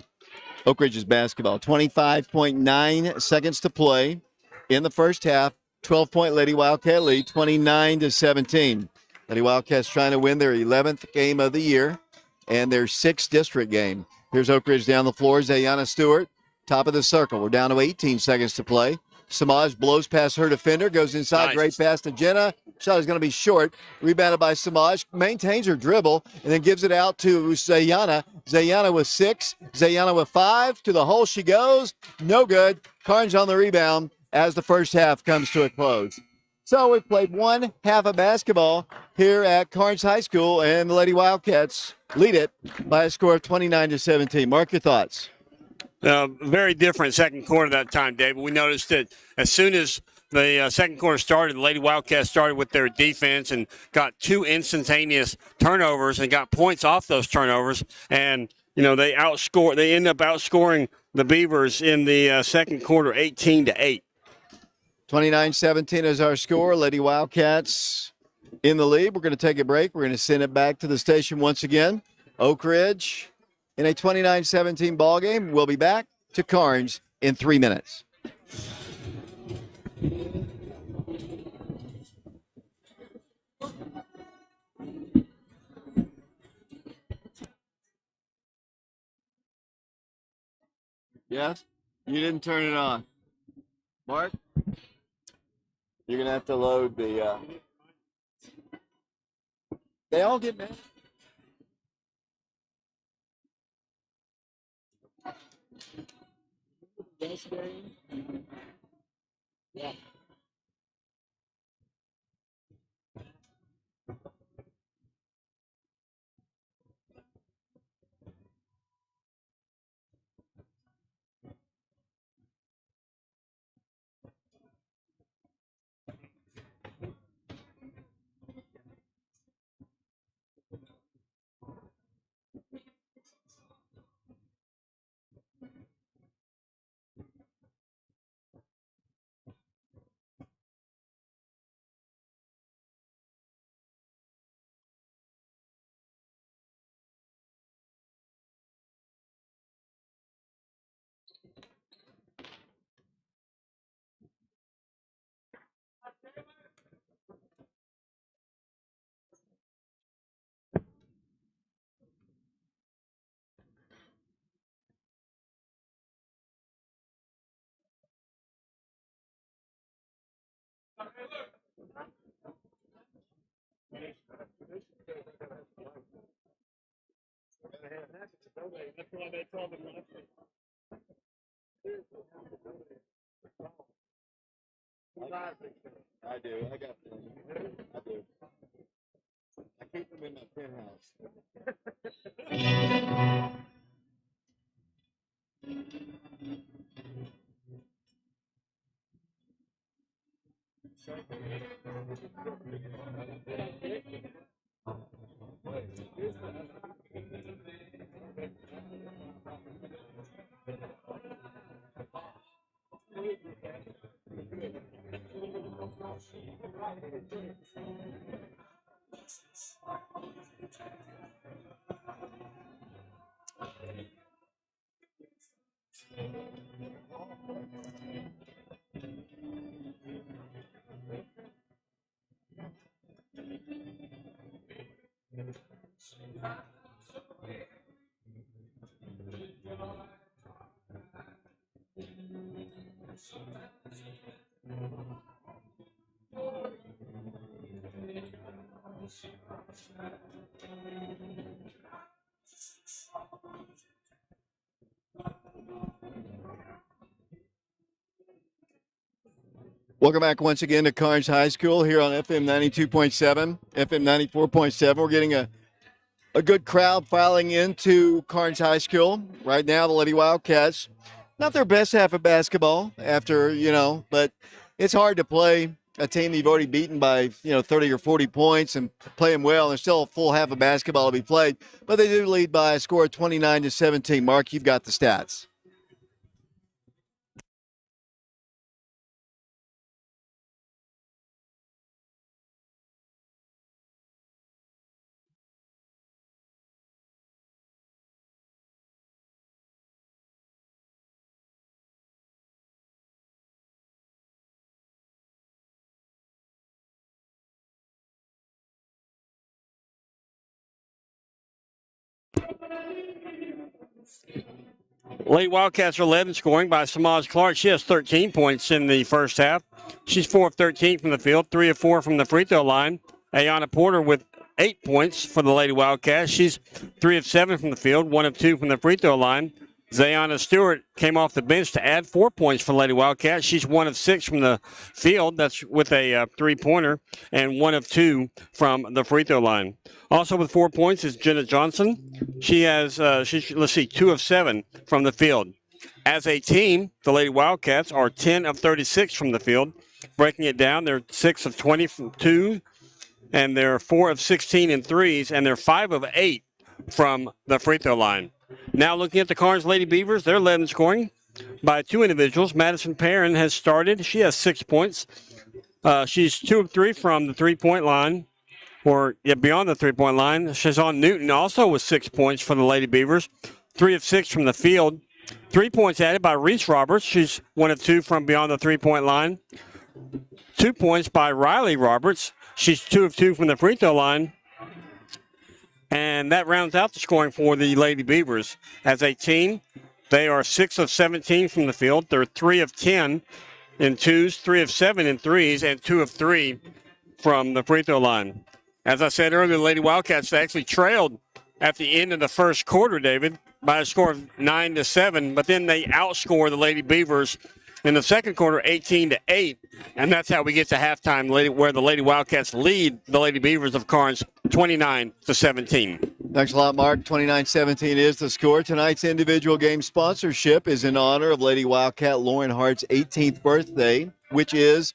Oak Ridge's basketball. 25.9 seconds to play in the first half. 12-point Lady Wildcat lead, 29-17. Lady Wildcats trying to win their 11th game of the year and their 6th district game. Here's Oak Ridge down the floor. Zayana Stewart, top of the circle. We're down to 18 seconds to play. Samaj blows past her defender, goes inside. Nice. Great pass to Jenna. Shot is going to be short. Rebounded by Samaj. Maintains her dribble and then gives it out to Zayana. Zayana with 6. Zayana with 5. To the hole she goes. No good. Karns on the rebound as the first half comes to a close. So we've played one half of basketball here at Karns High School, and the Lady Wildcats lead it by a score of 29-17. Mark, your thoughts. Very different second quarter that time, David. We noticed that as soon as the second quarter started, the Lady Wildcats started with their defense and got 2 instantaneous turnovers and got points off those turnovers. And, they end up outscoring the Beavers in the second quarter 18-8. 29-17 is our score. Lady Wildcats in the lead. We're going to take a break. We're going to send it back to the station once again. Oak Ridge in a 29-17 ball game. We'll be back to Karns in 3 minutes. Yes? You didn't turn it on. Mark? You're going to have to load the... They all get mad. Best game? Yeah. I do. I got them. I do. I keep them in my penthouse. Welcome back once again to Karns High School here on FM 92.7, FM 94.7. We're getting a good crowd filing into Karns High School. Right now, the Lady Wildcats, not their best half of basketball after, but it's hard to play a team that you've already beaten by 30 or 40 points and playing well. There's still a full half of basketball to be played, but they do lead by a score of 29-17. Mark, you've got the stats. Lady Wildcats are led in scoring by Samaj Clark. She has 13 points in the first half. She's 4 of 13 from the field, 3 of 4 from the free throw line. Ayana Porter with 8 points for the Lady Wildcats. She's 3 of 7 from the field, 1 of 2 from the free throw line. Zayana Stewart came off the bench to add 4 points for the Lady Wildcats. She's 1 of 6 from the field. That's with a three-pointer, and 1 of 2 from the free throw line. Also with 4 points is Jenna Johnson. She has, 2 of 7 from the field. As a team, the Lady Wildcats are 10 of 36 from the field. Breaking it down, they're 6 of 20 from 2, and they're 4 of 16 in threes, and they're 5 of 8 from the free throw line. Now looking at the Karns Lady Beavers, they're led in scoring by 2 individuals. Madison Perrin has started. She has 6 points. She's 2 of 3 from the three-point line, or beyond the three-point line. Shazon Newton also with 6 points for the Lady Beavers, 3 of 6 from the field. 3 points added by Reese Roberts. She's 1 of 2 from beyond the three-point line. 2 points by Riley Roberts. She's 2 of 2 from the free throw line. And that rounds out the scoring for the Lady Beavers. As a team, they are 6 of 17 from the field. They're 3 of 10 in twos, 3 of 7 in threes, and 2 of 3 from the free throw line. As I said earlier, the Lady Wildcats actually trailed at the end of the first quarter, David, by a score of 9-7, but then they outscored the Lady Beavers in the second quarter, 18-8, and that's how we get to halftime, where the Lady Wildcats lead the Lady Beavers of Karns 29-17. Thanks a lot, Mark. 29-17 is the score. Tonight's individual game sponsorship is in honor of Lady Wildcat Lauren Hart's 18th birthday, which is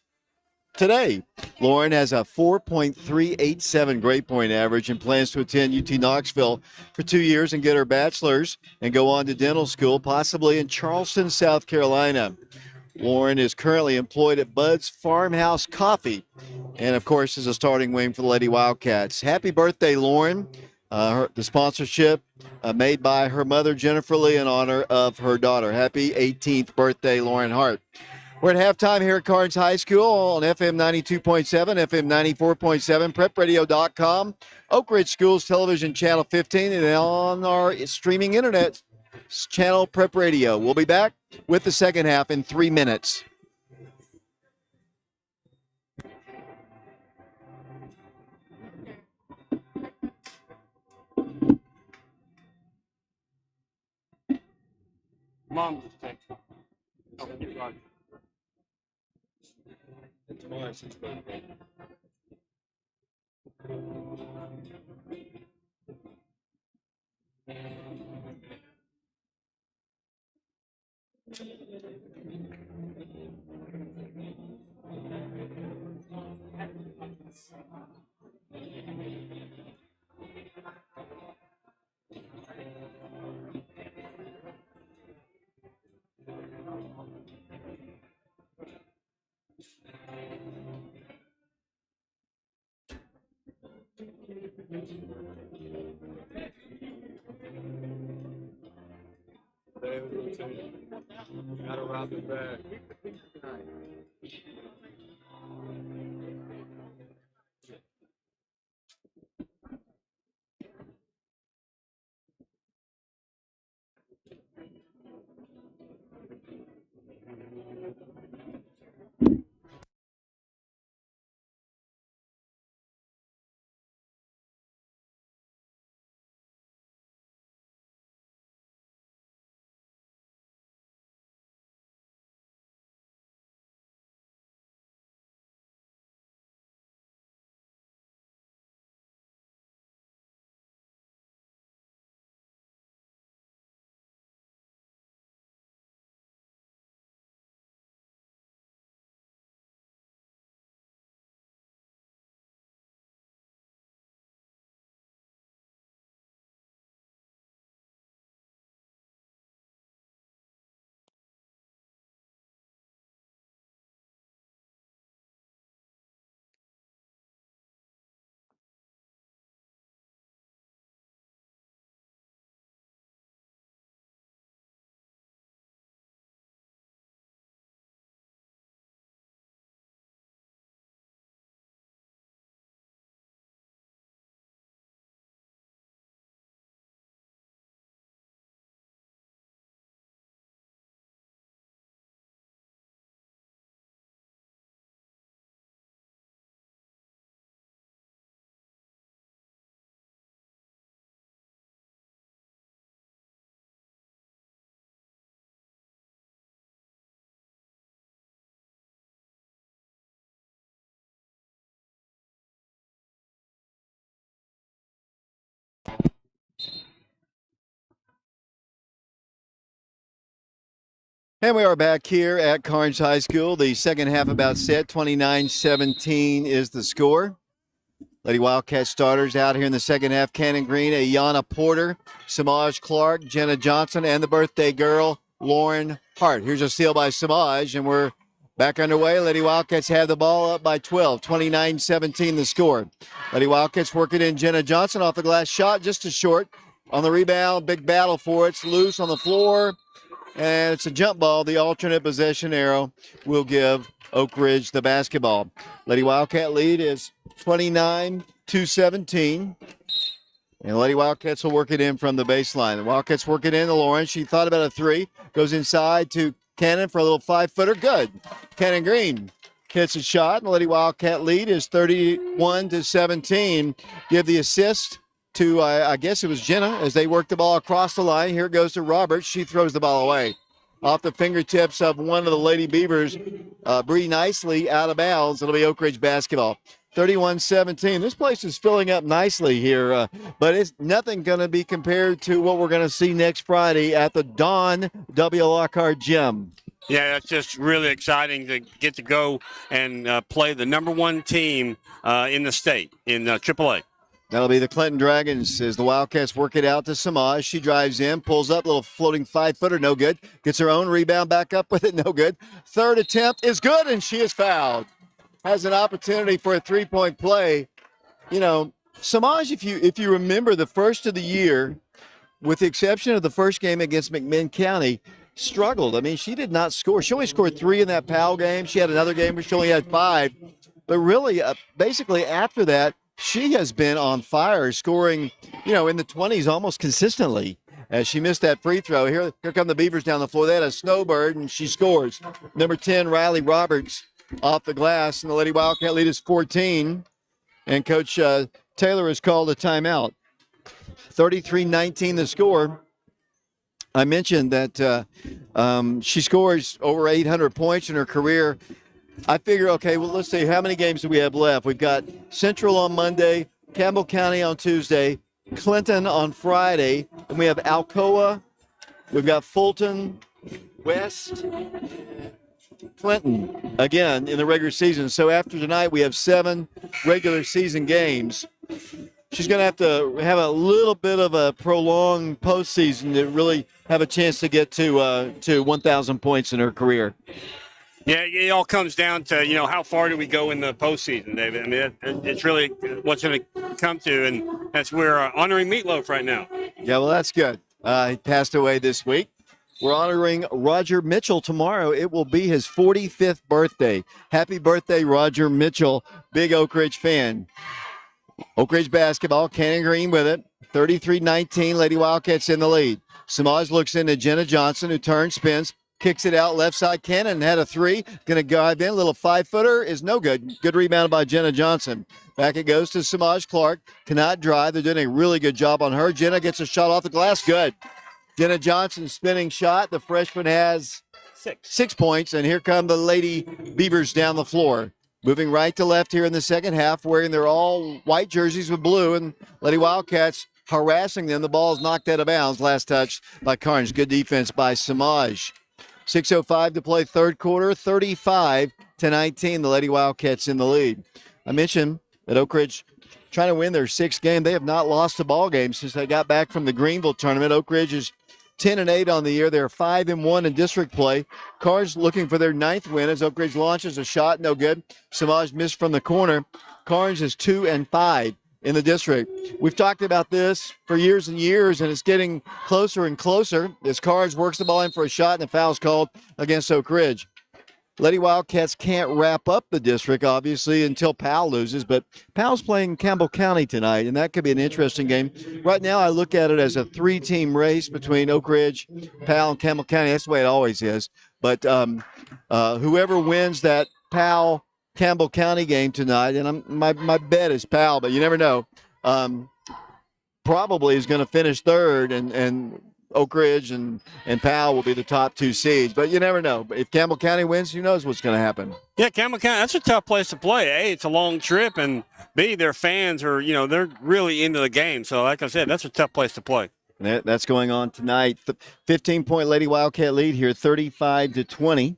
today. Lauren has a 4.387 grade point average and plans to attend UT Knoxville for 2 years and get her bachelor's and go on to dental school, possibly in Charleston, South Carolina. Lauren is currently employed at Bud's Farmhouse Coffee and, of course, is a starting wing for the Lady Wildcats. Happy birthday, Lauren. The sponsorship made by her mother, Jennifer Lee, in honor of her daughter. Happy 18th birthday, Lauren Hart. We're at halftime here at Karns High School on FM 92.7, FM 94.7, prepradio.com, Oak Ridge Schools Television Channel 15, and on our streaming internet channel Prep Radio. We'll be back with the second half in 3 minutes. Mom just texted. Got around the back. And we are back here at Karns High School. The second half about set. 29-17 is the score. Lady Wildcat starters out here in the second half. Cannon Green, Ayana Porter, Samaj Clark, Jenna Johnson, and the birthday girl, Lauren Hart. Here's a steal by Samaj, and we're back underway. Lady Wildcats have the ball up by 12. 29-17 the score. Lady Wildcats working in Jenna Johnson off the glass shot, just a short. On the rebound, big battle for it. It's loose on the floor. And it's a jump ball. The alternate possession arrow will give Oak Ridge the basketball. Lady Wildcat lead is 29-17. And Lady Wildcats will work it in from the baseline. The Wildcats work it in to Lauren. She thought about a three. Goes inside to Cannon for a little 5-footer. Good. Cannon Green hits a shot. And Lady Wildcat lead is 31-17. Give the assist to, I guess it was Jenna, as they work the ball across the line. Here it goes to Roberts. She throws the ball away. Off the fingertips of one of the Lady Beavers, Bree Nicely out of bounds. It'll be Oak Ridge basketball. 31-17. This place is filling up nicely here, but it's nothing going to be compared to what we're going to see next Friday at the Dawn W. Lockhart Gym. Yeah, that's just really exciting to get to go and play the number one team in the state in AAA. That'll be the Clinton Dragons as the Wildcats work it out to Samaj. She drives in, pulls up, little floating 5-footer, no good. Gets her own rebound back up with it, no good. Third attempt is good, and she is fouled. Has an opportunity for a three-point play. You know, Samaj, if you remember the first of the year, with the exception of the first game against McMinn County, struggled. I mean, she did not score. She only scored 3 in that Powell game. She had another game where she only had 5. But really, basically after that, she has been on fire, scoring, in the 20s almost consistently. As she missed that free throw. Here come the Beavers down the floor. They had a snowbird, and she scores. Number 10, Riley Roberts, off the glass, and the Lady Wildcat lead is 14. And Coach Taylor has called a timeout. 33-19 the score. I mentioned that she scores over 800 points in her career. I figure, okay, well, let's see, how many games do we have left? We've got Central on Monday, Campbell County on Tuesday, Clinton on Friday, and we have Alcoa. We've got Fulton, West, Clinton again in the regular season. So after tonight, we have 7 regular season games. She's going to have a little bit of a prolonged postseason to really have a chance to get to 1,000 points in her career. Yeah, it all comes down to, how far do we go in the postseason, David? I mean, it's really what's going to come to, and that's we're honoring Meatloaf right now. Yeah, well, that's good. He passed away this week. We're honoring Roger Mitchell tomorrow. It will be his 45th birthday. Happy birthday, Roger Mitchell, big Oak Ridge fan. Oak Ridge basketball, Cannon Green with it. 33-19, Lady Wildcats in the lead. Samaj looks into Jenna Johnson, who turns, spins, kicks it out left side. Cannon had a 3. Going to dive in. A little 5-footer is no good. Good rebound by Jenna Johnson. Back it goes to Samaj Clark. Cannot drive. They're doing a really good job on her. Jenna gets a shot off the glass. Good. Jenna Johnson spinning shot. The freshman has 6 points. And here come the Lady Beavers down the floor. Moving right to left here in the second half, wearing their all white jerseys with blue. And Lady Wildcats harassing them. The ball is knocked out of bounds. Last touch by Karns. Good defense by Samaj. 6:05 to play third quarter, 35-19. The Lady Wildcats in the lead. I mentioned that Oak Ridge trying to win their 6th game. They have not lost a ball game since they got back from the Greenville tournament. Oak Ridge is 10-8 on the year. They're 5-1 in district play. Karns looking for their 9th win as Oak Ridge launches a shot, no good. Samaj missed from the corner. Karns is 2-5 in the district. We've talked about this for years and years, and it's getting closer and closer as Karns works the ball in for a shot, and the foul's called against Oak Ridge. Lady Wildcats can't wrap up the district, obviously, until Powell loses, but Powell's playing Campbell County tonight, and that could be an interesting game. Right now, I look at it as a 3-team race between Oak Ridge, Powell, and Campbell County. That's the way it always is. But whoever wins that Powell Campbell County game tonight, and my bet is Powell, but you never know, probably is going to finish third, and Oak Ridge and Powell will be the top 2 seeds. But you never know. If Campbell County wins, who knows what's going to happen. Yeah, Campbell County, that's a tough place to play. A, it's a long trip, and B, their fans are, they're really into the game. So like I said, that's a tough place to play. That's going on tonight. 15-point Lady Wildcat lead here, 35-20.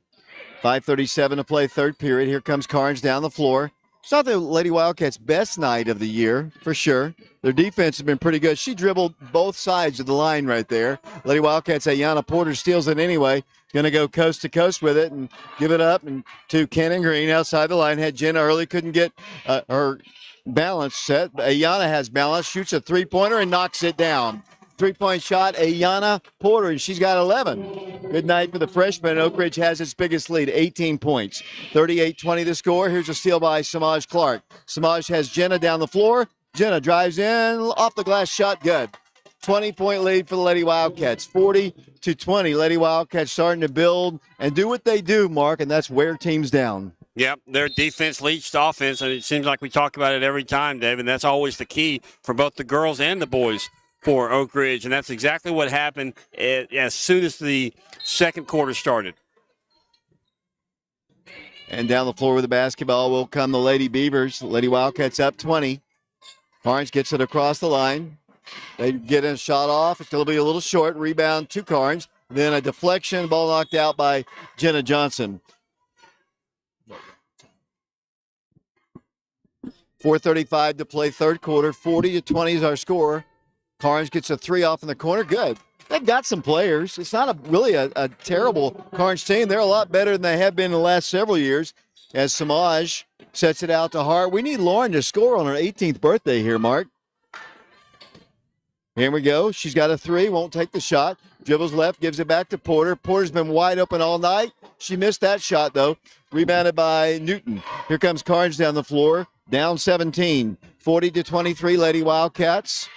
5:37 to play, third period. Here comes Karns down the floor. It's not the Lady Wildcats' best night of the year, for sure. Their defense has been pretty good. She dribbled both sides of the line right there. Lady Wildcats, Ayana Porter steals it anyway. Going to go coast to coast with it and give it up and to Cannon Green outside the line. Had Jenna early, couldn't get her balance set. Ayana has balance, shoots a three-pointer and knocks it down. Three-point shot, Ayana Porter, and she's got 11. Good night for the freshman. Oak Ridge has its biggest lead, 18 points. 38-20 the score. Here's a steal by Samaj Clark. Samaj has Jenna down the floor. Jenna drives in, off the glass shot, good. 20-point lead for the Lady Wildcats, 40-20. Lady Wildcats starting to build and do what they do, Mark, and that's wear teams down. Yep, their defense leads to offense, and it seems like we talk about it every time, Dave, and that's always the key for both the girls and the boys for Oak Ridge, and that's exactly what happened as soon as the second quarter started. And down the floor with the basketball will come the Lady Beavers. Lady Wildcats up 20. Karns gets it across the line. They get a shot off. It'll be a little short. Rebound to Karns. Then a deflection, ball knocked out by Jenna Johnson. 4:35 to play, third quarter. 40-20 is our score. Karns gets a three off in the corner. Good. They've got some players. It's not really a terrible Karns team. They're a lot better than they have been in the last several years. As Samaj sets it out to Hart. We need Lauren to score on her 18th birthday here, Mark. Here we go. She's got a three. Won't take the shot. Dribbles left. Gives it back to Porter. Porter's been wide open all night. She missed that shot, though. Rebounded by Newton. Here comes Karns down the floor. Down 17. 40-23 Lady Wildcats.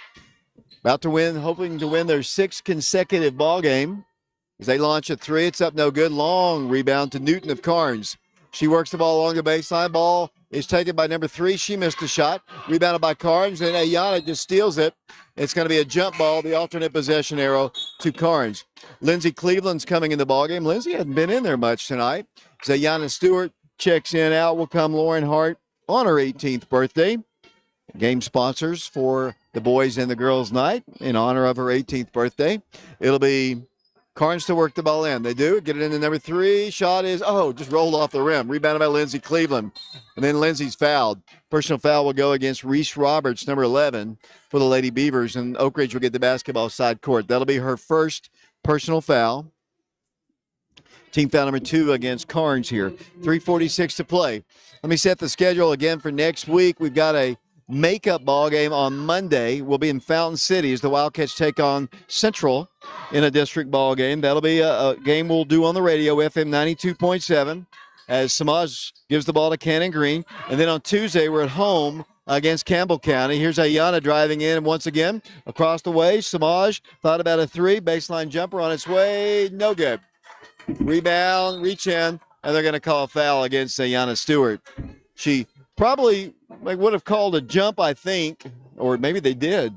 About to win, hoping to win their sixth consecutive ball game. As they launch a three, it's up no good. Long rebound to Newton of Karns. She works the ball along the baseline. Ball is taken by number 3. She missed the shot. Rebounded by Karns, and Ayana just steals it. It's going to be a jump ball, the alternate possession arrow to Karns. Lindsey Cleveland's coming in the ballgame. Lindsey hasn't been in there much tonight. As Ayana Stewart checks in. Out will come Lauren Hart on her 18th birthday. Game sponsors for the boys and the girls night in honor of her 18th birthday. It'll be Karns to work the ball in. They do. Get it into number 3. Shot is, just rolled off the rim. Rebounded by Lindsey Cleveland. And then Lindsey's fouled. Personal foul will go against Reese Roberts, number 11, for the Lady Beavers. And Oak Ridge will get the basketball side court. That'll be her first personal foul. Team foul number 2 against Karns here. 3:46 to play. Let me set the schedule again for next week. We've got a makeup ball game on Monday. We'll be in Fountain City as the Wildcats take on Central in a district ball game. That'll be a game we'll do on the radio, FM 92.7, as Samaj gives the ball to Cannon Green. And then on Tuesday, we're at home against Campbell County. Here's Ayana driving in once again across the way. Samaj thought about a 3, baseline jumper on its way, no good. Rebound, reach in, and they're going to call a foul against Ayana Stewart. She probably would have called a jump, I think, or maybe they did.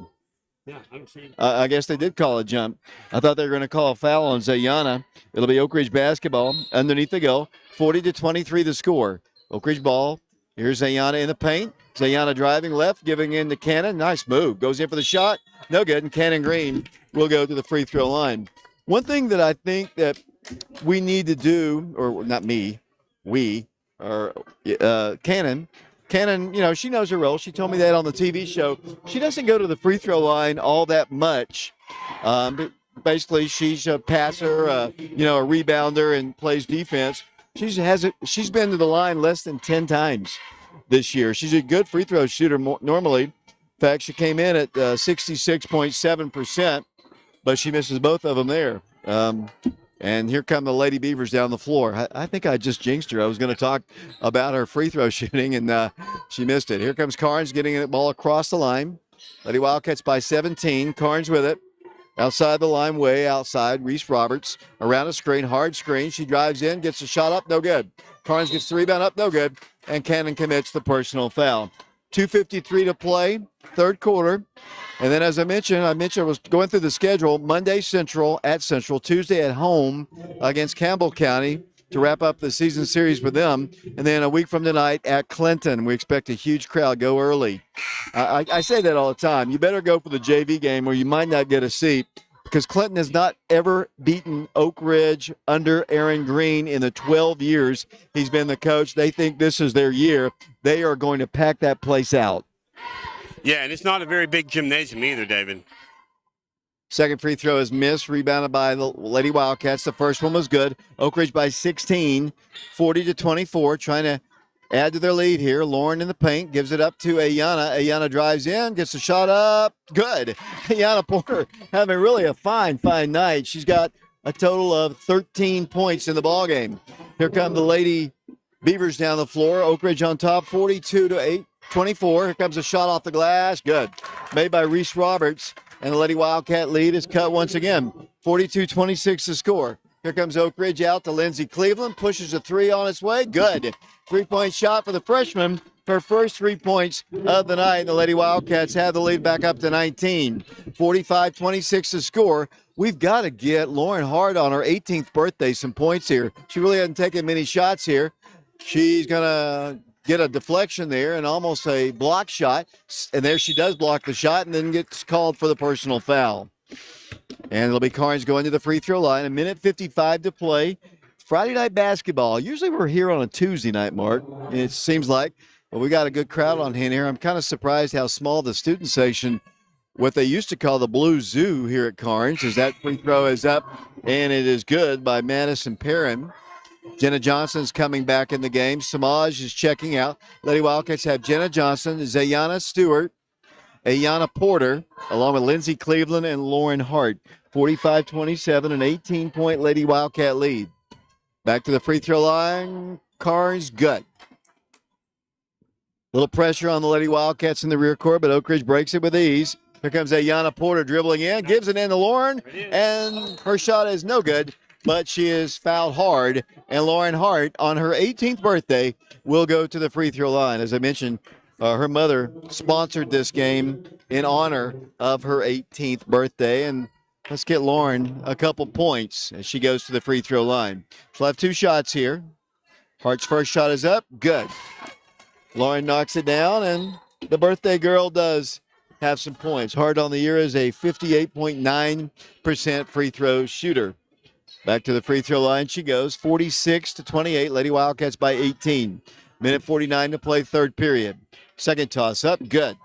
Yeah, I'm seeing. I guess they did call a jump. I thought they were going to call a foul on Zayana. It'll be Oak Ridge basketball underneath the goal. 40-23 the score. Oak Ridge ball. Here's Zayana in the paint. Zayana driving left, giving in to Cannon. Nice move. Goes in for the shot. No good. And Cannon Green will go to the free throw line. One thing that I think that we need to do, or not me, we, or Cannon, she knows her role. She told me that on the TV show. She doesn't go to the free throw line all that much. But basically, she's a passer, a rebounder, and plays defense. She's been to the line less than 10 times this year. She's a good free throw shooter normally. In fact, she came in at 66.7%, but she misses both of them there. And here come the Lady Beavers down the floor. I think I just jinxed her. I was going to talk about her free throw shooting, and she missed it. Here comes Karns getting the ball across the line. Lady Wildcats by 17. Karns with it. Outside the line, way outside. Reese Roberts around a screen, hard screen. She drives in, gets a shot up, no good. Karns gets the rebound up, no good. And Cannon commits the personal foul. 2:53 to play, third quarter. And then, as I mentioned I was going through the schedule. Monday at Central, Tuesday at home against Campbell County, to wrap up the season series with them. And then a week from tonight at Clinton, we expect a huge crowd. Go early. I say that all the time. You better go for the JV game or you might not get a seat, because Clinton has not ever beaten Oak Ridge under Aaron Green in the 12 years he's been the coach. They think this is their year. They are going to pack that place out. Yeah, and it's not a very big gymnasium either, David. Second free throw is missed, rebounded by the Lady Wildcats. The first one was good. Oak Ridge by 16, 40-24, trying to add to their lead here. Lauren in the paint, gives it up to Ayana. Ayana drives in, gets the shot up. Good. Ayana Porter having really a fine night. She's got a total of 13 points in the ballgame. Here come the Lady Beavers down the floor. Oak Ridge on top, 42-24. Here comes a shot off the glass. Good. Made by Reese Roberts. And the Lady Wildcat lead is cut once again. 42-26 to score. Here comes Oak Ridge out to Lindsey Cleveland. Pushes a three on its way. Good. 3-point shot for the freshman. Her first 3 points of the night. The Lady Wildcats have the lead back up to 19. 45-26 to score. We've got to get Lauren Hart on her 18th birthday some points here. She really hasn't taken many shots here. She's going to get a deflection there and almost a block shot. And there she does block the shot and then gets called for the personal foul. And it'll be Karns going to the free throw line. 1:55 to play. Friday night basketball. Usually we're here on a Tuesday night, Mark. It seems like. But we got a good crowd on hand here. I'm kind of surprised how small the student section, what they used to call the Blue Zoo here at Karns, as that free throw is up. And it is good by Madison Perrin. Jenna Johnson's coming back in the game. Samaj is checking out. Lady Wildcats have Jenna Johnson, Zayana Stewart, Ayana Porter, along with Lindsey Cleveland and Lauren Hart. 45-27, an 18-point Lady Wildcat lead. Back to the free throw line. Karns gut. Little pressure on the Lady Wildcats in the rear court, but Oak Ridge breaks it with ease. Here comes Ayana Porter dribbling in, gives it in to Lauren, and her shot is no good, but she is fouled hard. And Lauren Hart, on her 18th birthday, will go to the free throw line. As I mentioned, her mother sponsored this game in honor of her 18th birthday. And let's get Lauren a couple points as she goes to the free throw line. She'll have two shots here. Hart's first shot is up. Good. Lauren knocks it down, and the birthday girl does have some points. Hart on the year is a 58.9% free throw shooter. Back to the free throw line she goes. 46-28. Lady Wildcats by 18. 1:49 to play, third period. Second toss up. Good.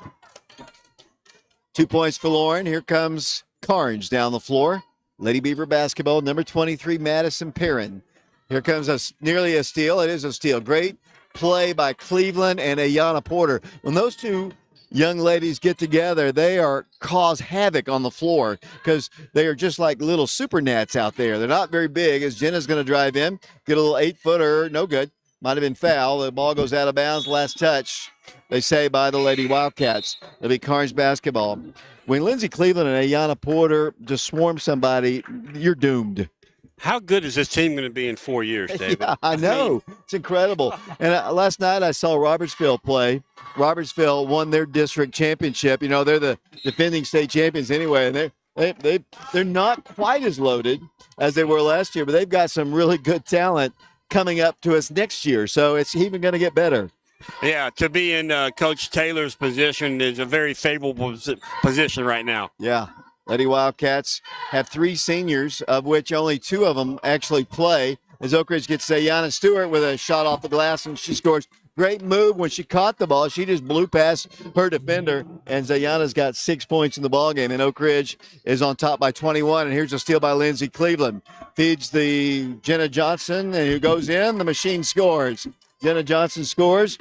2 points for Lauren. Here comes Karns down the floor. Lady Beaver basketball, number 23, Madison Perrin. Here comes nearly a steal. It is a steal. Great play by Cleveland and Ayana Porter. When those two young ladies get together, they cause havoc on the floor because they are just like little super gnats out there. They're not very big, as Jenna's going to drive in, get a little 8-footer, no good. Might have been foul. The ball goes out of bounds. Last touch, they say, by the Lady Wildcats. It'll be Karns basketball. When Lindsey Cleveland and Ayana Porter just swarm somebody, you're doomed. How good is this team going to be in 4 years, David? Yeah, I know. It's incredible. And last night I saw Robertsville play. Robertsville won their district championship. You know, they're the defending state champions anyway, and they're not quite as loaded as they were last year, but they've got some really good talent coming up to us next year. So it's even going to get better. Yeah, to be in Coach Taylor's position is a very favorable position right now. Yeah. Lady Wildcats have 3 seniors, of which only 2 of them actually play. As Oak Ridge gets Zayana Stewart with a shot off the glass, and she scores. Great move when she caught the ball. She just blew past her defender, and Zayana's got 6 points in the ballgame. And Oak Ridge is on top by 21. And here's a steal by Lindsey Cleveland. Feeds the Jenna Johnson, and who goes in. The machine scores. Jenna Johnson scores,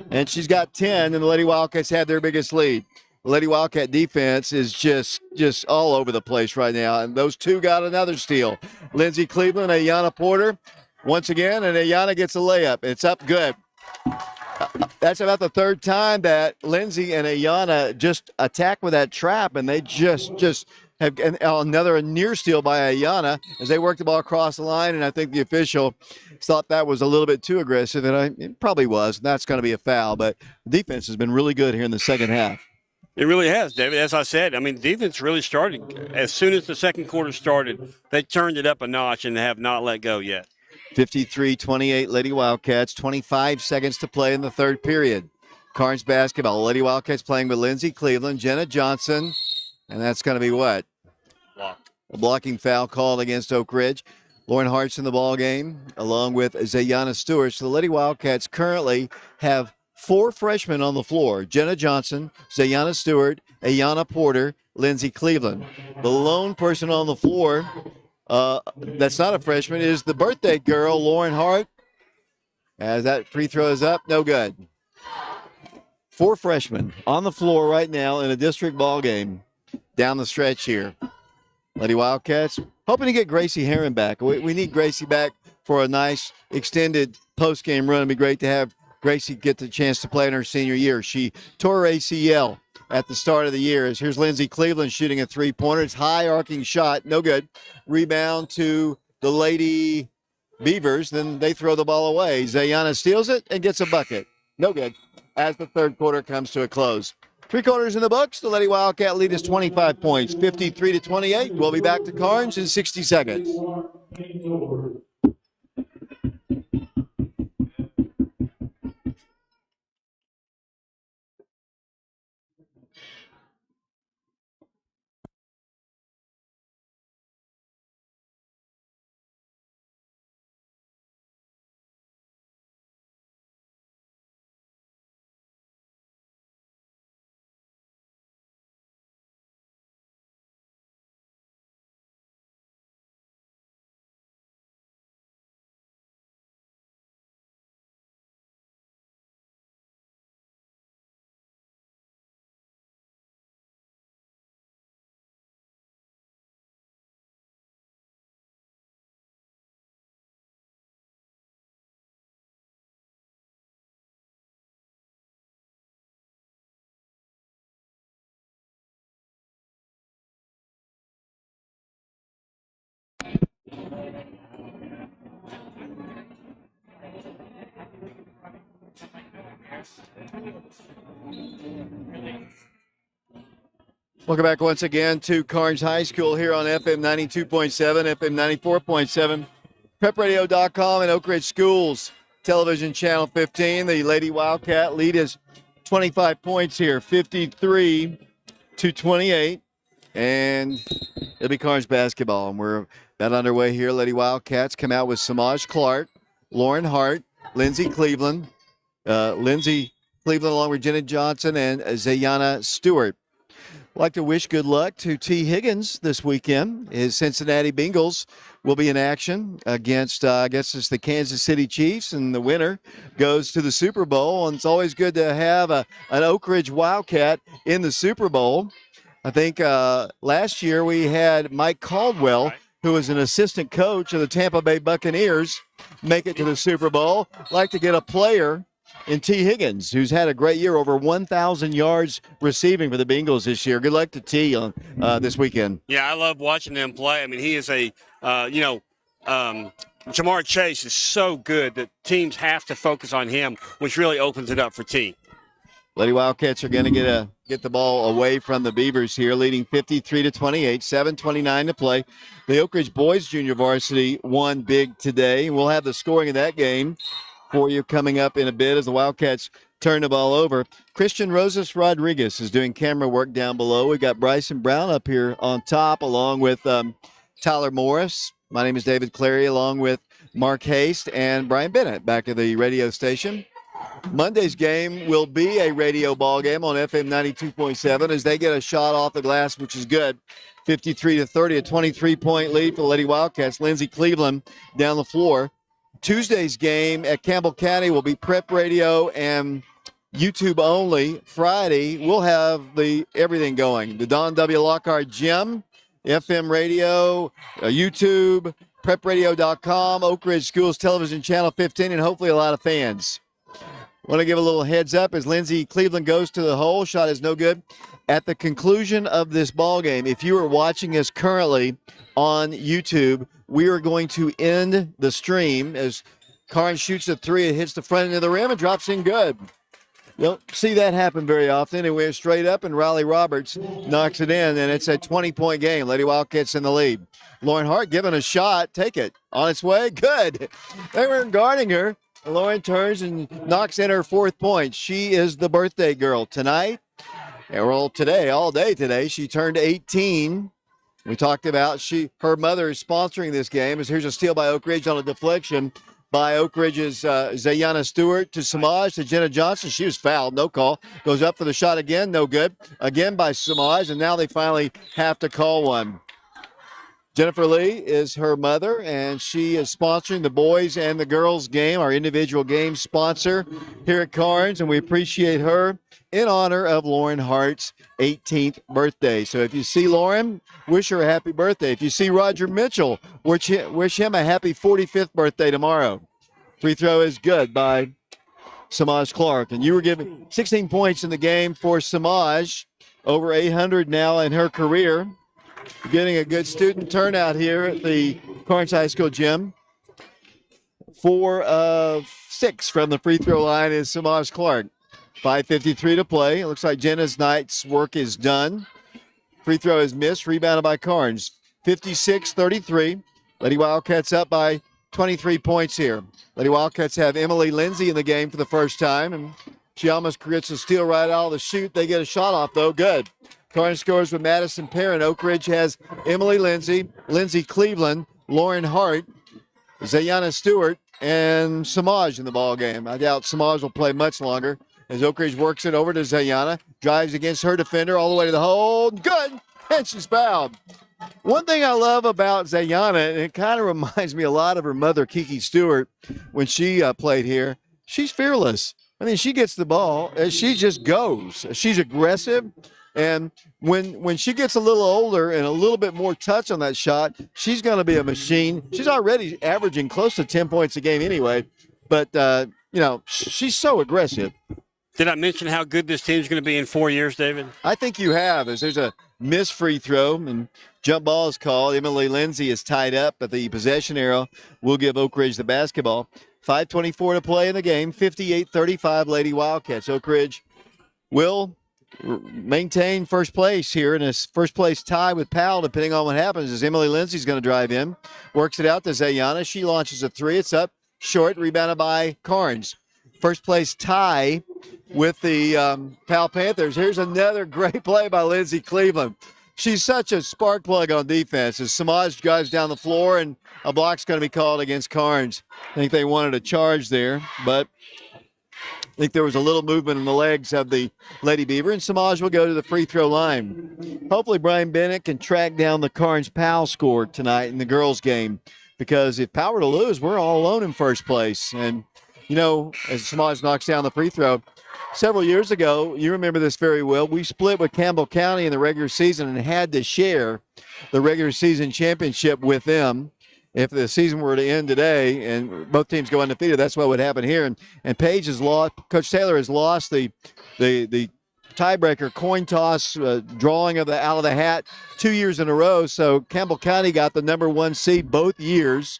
and she's got 10, and the Lady Wildcats have their biggest lead. The Lady Wildcat defense is just all over the place right now, and those two got another steal. Lindsey Cleveland, Ayana Porter, once again, and Ayana gets a layup. It's up good. That's about the third time that Lindsey and Ayana just attack with that trap, and they just have another near steal by Ayana as they work the ball across the line, and I think the official thought that was a little bit too aggressive, and it probably was, and that's going to be a foul, but the defense has been really good here in the second half. It really has, David. As I said, I mean, defense really started. As soon as the second quarter started, they turned it up a notch and have not let go yet. 53-28 Lady Wildcats, 25 seconds to play in the third period. Karns basketball. Lady Wildcats playing with Lindsay Cleveland, Jenna Johnson, and that's going to be what? A blocking foul called against Oak Ridge. Lauren Hart's in the ball game, along with Zayana Stewart. So the Lady Wildcats currently have 4 freshmen on the floor: Jenna Johnson, Zayana Stewart, Ayana Porter, Lindsay Cleveland. The lone person on the floor that's not a freshman is the birthday girl, Lauren Hart. As that free throw is up, no good. 4 freshmen on the floor right now in a district ball game down the stretch here. Lady Wildcats hoping to get Gracie Herron back. We need Gracie back for a nice extended post-game run. It'd be great to have Gracie get the chance to play in her senior year. She tore her ACL at the start of the year. Here's Lindsay Cleveland shooting a three-pointer. It's high arcing shot, no good. Rebound to the Lady Beavers. Then they throw the ball away. Zayana steals it and gets a bucket. No good. As the third quarter comes to a close. 3 quarters in the books. The Lady Wildcat lead is 25 points, 53-28. We'll be back to Karns in 60 seconds. Welcome back once again to Karns High School here on FM 92.7, FM 94.7, prepradio.com, and Oak Ridge Schools Television Channel 15. The Lady Wildcat lead is 25 points here, 53-28, and it'll be Karns basketball. And we're about underway here. Lady Wildcats come out with Samaj Clark, Lauren Hart, Lindsay Cleveland, along with Jenna Johnson and Zayana Stewart. I'd like to wish good luck to T. Higgins this weekend. His Cincinnati Bengals will be in action against, I guess it's the Kansas City Chiefs, and the winner goes to the Super Bowl. And it's always good to have an Oak Ridge Wildcat in the Super Bowl. I think last year we had Mike Caldwell, who was an assistant coach of the Tampa Bay Buccaneers, make it to the Super Bowl. I'd like to get a player in T. Higgins, who's had a great year, over 1,000 yards receiving for the Bengals this year. Good luck to T on this weekend. Yeah, I love watching them play. I mean, he is Jamar Chase is so good that teams have to focus on him, which really opens it up for T. Lady Wildcats are going to get the ball away from the Beavers here, leading 53-28, 7:29 to play. The Oak Ridge Boys Junior Varsity won big today. We'll have the scoring of that game for you coming up in a bit as the Wildcats turn the ball over. Christian Rosas Rodriguez is doing camera work down below. We got Bryson Brown up here on top, along with Tyler Morris. My name is David Clary, along with Mark Haste and Brian Bennett back at the radio station. Monday's game will be a radio ball game on FM 92.7 as they get a shot off the glass, which is good. 53-30, a 23-point lead for the Lady Wildcats. Lindsay Cleveland down the floor. Tuesday's game at Campbell County will be prep radio and YouTube only. Friday, we'll have everything going. The Don W. Lockhart Gym, FM radio, YouTube, prepradio.com, Oak Ridge Schools Television Channel 15, and hopefully a lot of fans. Want to give a little heads up as Lindsay Cleveland goes to the hole. Shot is no good. At the conclusion of this ball game, if you are watching us currently on YouTube, we are going to end the stream as Karns shoots a three. It hits the front end of the rim and drops in good. You don't see that happen very often. And we're straight up, and Riley Roberts knocks it in, and it's a 20-point game. Lady Wildcats in the lead. Lauren Hart giving a shot. Take it. On its way. Good. They weren't guarding her. Lauren turns and knocks in her 4th point. She is the birthday girl tonight. And all day today. She turned 18. We talked about her mother is sponsoring this game. Here's a steal by Oak Ridge on a deflection by Oak Ridge's Zayana Stewart to Samaj to Jenna Johnson. She was fouled, no call. Goes up for the shot again, no good. Again by Samaj, and now they finally have to call one. Jennifer Lee is her mother, and she is sponsoring the boys and the girls game, our individual game sponsor here at Karns, and we appreciate her in honor of Lauren Hart's 18th birthday. So if you see Lauren, wish her a happy birthday. If you see Roger Mitchell, wish him a happy 45th birthday tomorrow. Free throw is good by Samaj Clark. And you were given 16 points in the game for Samaj, over 800 now in her career. Getting a good student turnout here at the Karns High School gym. 4 of 6 from the free throw line is Samaj Clark. 5:53 to play. It looks like Jenna's night's work is done. Free throw is missed. Rebounded by Karns. 56-33. Lady Wildcats up by 23 points here. Lady Wildcats have Emily Lindsay in the game for the first time, and she almost gets a steal right out of the shoot. They get a shot off, though. Good. Karns scores with Madison Perrin. Oak Ridge has Emily Lindsay, Lindsay Cleveland, Lauren Hart, Zayana Stewart, and Samaj in the ball game. I doubt Samaj will play much longer as Oak Ridge works it over to Zayana, drives against her defender all the way to the hole. Good, and she's fouled. One thing I love about Zayana, and it kind of reminds me a lot of her mother, Kiki Stewart, when she played here, she's fearless. I mean, she gets the ball, and she just goes. She's aggressive. And when she gets a little older and a little bit more touch on that shot, she's going to be a machine. She's already averaging close to 10 points a game anyway. But, she's so aggressive. Did I mention how good this team's going to be in 4 years, David? I think you have. As there's a missed free throw and jump ball is called. Emily Lindsay is tied up, but the possession arrow will give Oak Ridge the basketball. 5:24 to play in the game. 58-35 Lady Wildcats. Oak Ridge will maintain first place here in a first place tie with Powell, depending on what happens, as Emily Lindsay's going to drive in. Works it out to Zayana. She launches a 3. It's up short, rebounded by Karns. First place tie with the Powell Panthers. Here's another great play by Lindsay Cleveland. She's such a spark plug on defense as Samaj drives down the floor, and a block's going to be called against Karns. I think they wanted a charge there, but I think there was a little movement in the legs of the Lady Beaver, and Samaj will go to the free throw line. Hopefully Brian Bennett can track down the Karns Powell score tonight in the girls' game, because if Powell were to lose, we're all alone in first place. And, as Samaj knocks down the free throw, several years ago, you remember this very well, we split with Campbell County in the regular season and had to share the regular season championship with them. If the season were to end today and both teams go undefeated, that's what would happen here. And Paige has lost. Coach Taylor has lost the tiebreaker coin toss drawing out of the hat 2 years in a row. So Campbell County got the number 1 seed both years.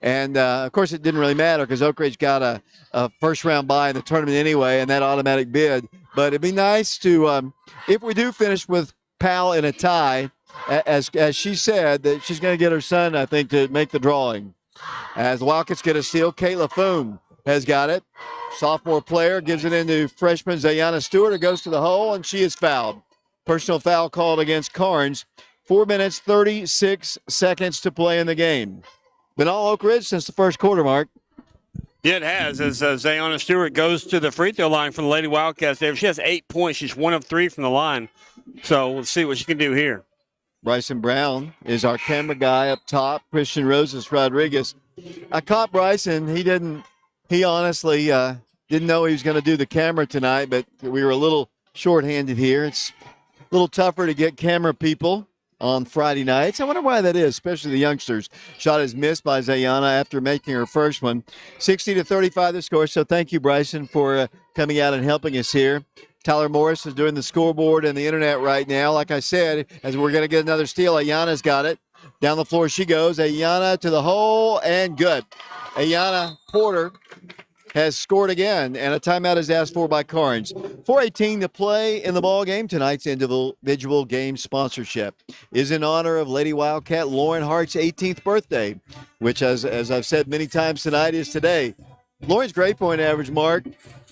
And, of course, it didn't really matter because Oak Ridge got a first-round bye in the tournament anyway and that automatic bid. But it'd be nice to, if we do finish with Powell in a tie, as she said, that she's going to get her son, I think, to make the drawing. As the Wildcats get a steal, Kayla Foom has got it. Sophomore player gives it into freshman Zayana Stewart. It goes to the hole, and she is fouled. Personal foul called against Karns. 4 minutes, 36 seconds to play in the game. Been all Oak Ridge since the first quarter, Mark. Yeah, it has, as Zayana Stewart goes to the free throw line for the Lady Wildcats. She has 8 points. She's 1 of 3 from the line. So we'll see what she can do here. Bryson Brown is our camera guy up top. Christian Rosas Rodriguez. I caught Bryson. He honestly didn't know he was going to do the camera tonight, but we were a little shorthanded here. It's a little tougher to get camera people on Friday nights. I wonder why that is, especially the youngsters. Shot is missed by Zayana after making her first one. 60-35 the score, so thank you, Bryson, for coming out and helping us here. Tyler Morris is doing the scoreboard and the internet right now. Like I said, as we're going to get another steal, Ayana's got it. Down the floor she goes. Ayana to the hole, and good. Ayana Porter has scored again, and a timeout is asked for by Karns. 4:18 to play in the ball game. Tonight's individual game sponsorship is in honor of Lady Wildcat Lauren Hart's 18th birthday, which, as I've said many times tonight, is today. Lauren's grade point average, Mark,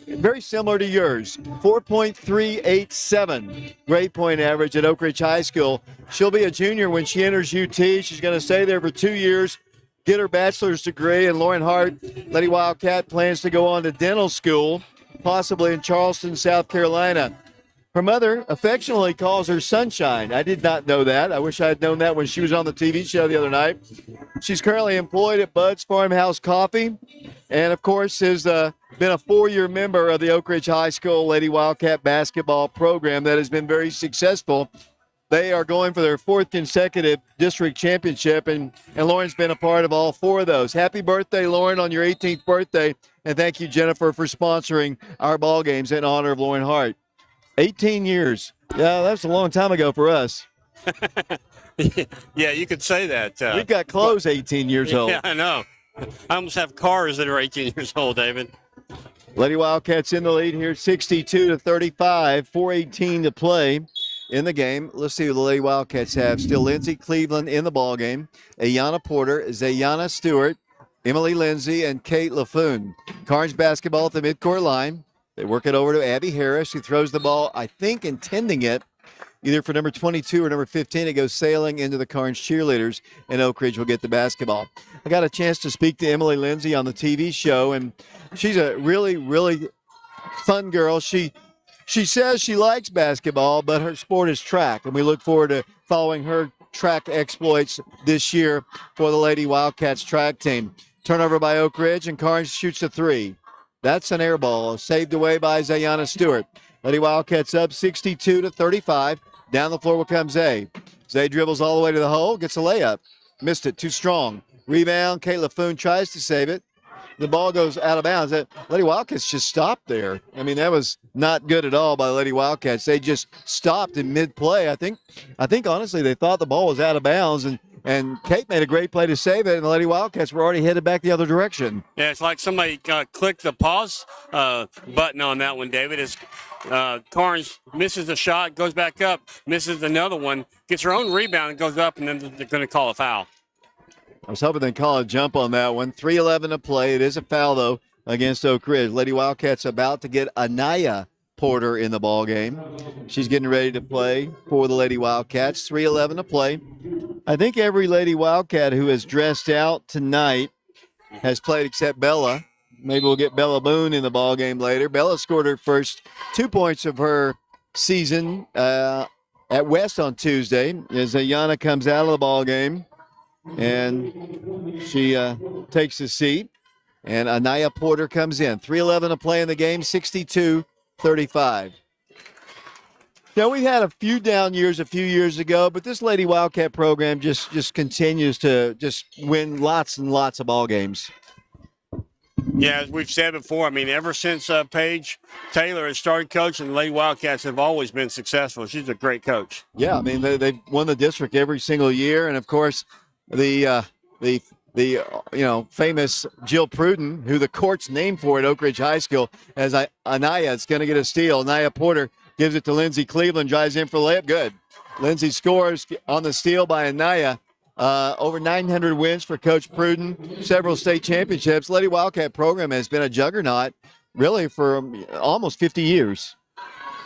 very similar to yours, 4.387 grade point average at Oak Ridge High School. She'll be a junior when she enters UT. She's going to stay there for 2 years, get her bachelor's degree, and Lauren Hart, Lady Wildcat, plans to go on to dental school, possibly in Charleston, South Carolina. Her mother affectionately calls her Sunshine. I did not know that. I wish I had known that when she was on the TV show the other night. She's currently employed at Bud's Farmhouse Coffee, and of course has been a 4-year member of the Oak Ridge High School Lady Wildcat basketball program that has been very successful. They are going for their 4th consecutive district championship, and Lauren's been a part of all 4 of those. Happy birthday, Lauren, on your 18th birthday, and thank you, Jennifer, for sponsoring our ball games in honor of Lauren Hart. 18 years. Yeah, that's a long time ago for us. Yeah, you could say that. We've got clothes 18 years old. Yeah, I know. I almost have cars that are 18 years old, David. Lady Wildcats in the lead here, 62-35, 4:18 to play in the game. Let's see who the Lady Wildcats have. Still Lindsay Cleveland in the ball game. Ayana Porter, Zayana Stewart, Emily Lindsay, and Kate LaFoon. Karns basketball at the midcourt line. They work it over to Abby Harris, who throws the ball, I think, intending it either for number 22 or number 15. It goes sailing into the Karns cheerleaders, and Oak Ridge will get the basketball. I got a chance to speak to Emily Lindsay on the TV show, and she's a really, really fun girl. She says she likes basketball, but her sport is track, and we look forward to following her track exploits this year for the Lady Wildcats track team. Turnover by Oak Ridge, and Karns shoots a 3. That's an air ball, saved away by Zayana Stewart. Lady Wildcats up 62-35. Down the floor comes Zay. Zay dribbles all the way to the hole, gets a layup. Missed it, too strong. Rebound, Kate LaFoon tries to save it. The ball goes out of bounds. Lady Wildcats just stopped there. I mean, that was not good at all by the Lady Wildcats. They just stopped in mid-play. I think honestly, they thought the ball was out of bounds, and Kate made a great play to save it, and the Lady Wildcats were already headed back the other direction. Yeah, it's like somebody clicked the pause button on that one, David. As Karns misses the shot, goes back up, misses another one, gets her own rebound, and goes up, and then they're going to call a foul. I was hoping they'd call a jump on that one. 3:11 to play. It is a foul, though, against Oak Ridge. Lady Wildcats about to get Anaya Porter in the ball game. She's getting ready to play for the Lady Wildcats. 3:11 to play. I think every Lady Wildcat who has dressed out tonight has played except Bella. Maybe we'll get Bella Boone in the ball game later. Bella scored her first 2 points of her season at West on Tuesday as Ayana comes out of the ball game, and she takes a seat, and Anaya Porter comes in. 3:11 to play in the game, 62-35. Now, we had a few down years a few years ago, but this Lady Wildcat program just continues to just win lots and lots of ball games. Yeah, as we've said before, I mean, ever since Paige Taylor has started coaching, the Lady Wildcats have always been successful. She's a great coach. Yeah, I mean, they've won the district every single year, and of course, the famous Jill Pruden, who the court's named for at Oak Ridge High School, as Anaya is going to get a steal. Anaya Porter gives it to Lindsay Cleveland, drives in for the layup. Good. Lindsay scores on the steal by Anaya. Over 900 wins for Coach Pruden, several state championships. Lady Wildcat program has been a juggernaut, really, for almost 50 years.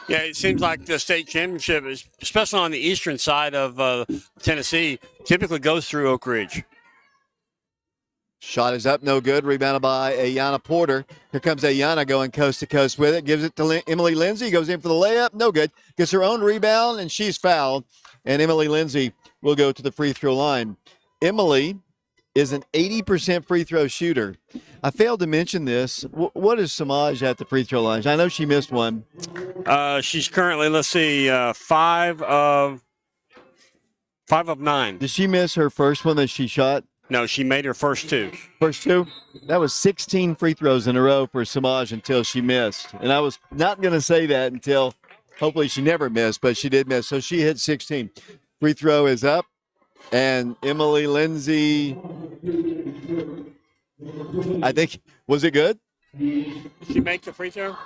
Yeah, it seems like the state championship, especially on the eastern side of Tennessee, typically goes through Oak Ridge. Shot is up, no good. Rebounded by Ayana Porter. Here comes Ayana going coast to coast with it. Gives it to Emily Lindsay. Goes in for the layup. No good. Gets her own rebound, and she's fouled. And Emily Lindsay will go to the free throw line. Emily is an 80% free throw shooter. I failed to mention this. What is Samaj at the free throw line? I know she missed one. She's currently, 5 of 9. Did she miss her first one that she shot? No, she made her first 2. First 2? That was 16 free throws in a row for Samaj until she missed. And I was not going to say that until hopefully she never missed, but she did miss. So she hit 16. Free throw is up. And Emily Lindsay, I think, was it good? She makes the free throw.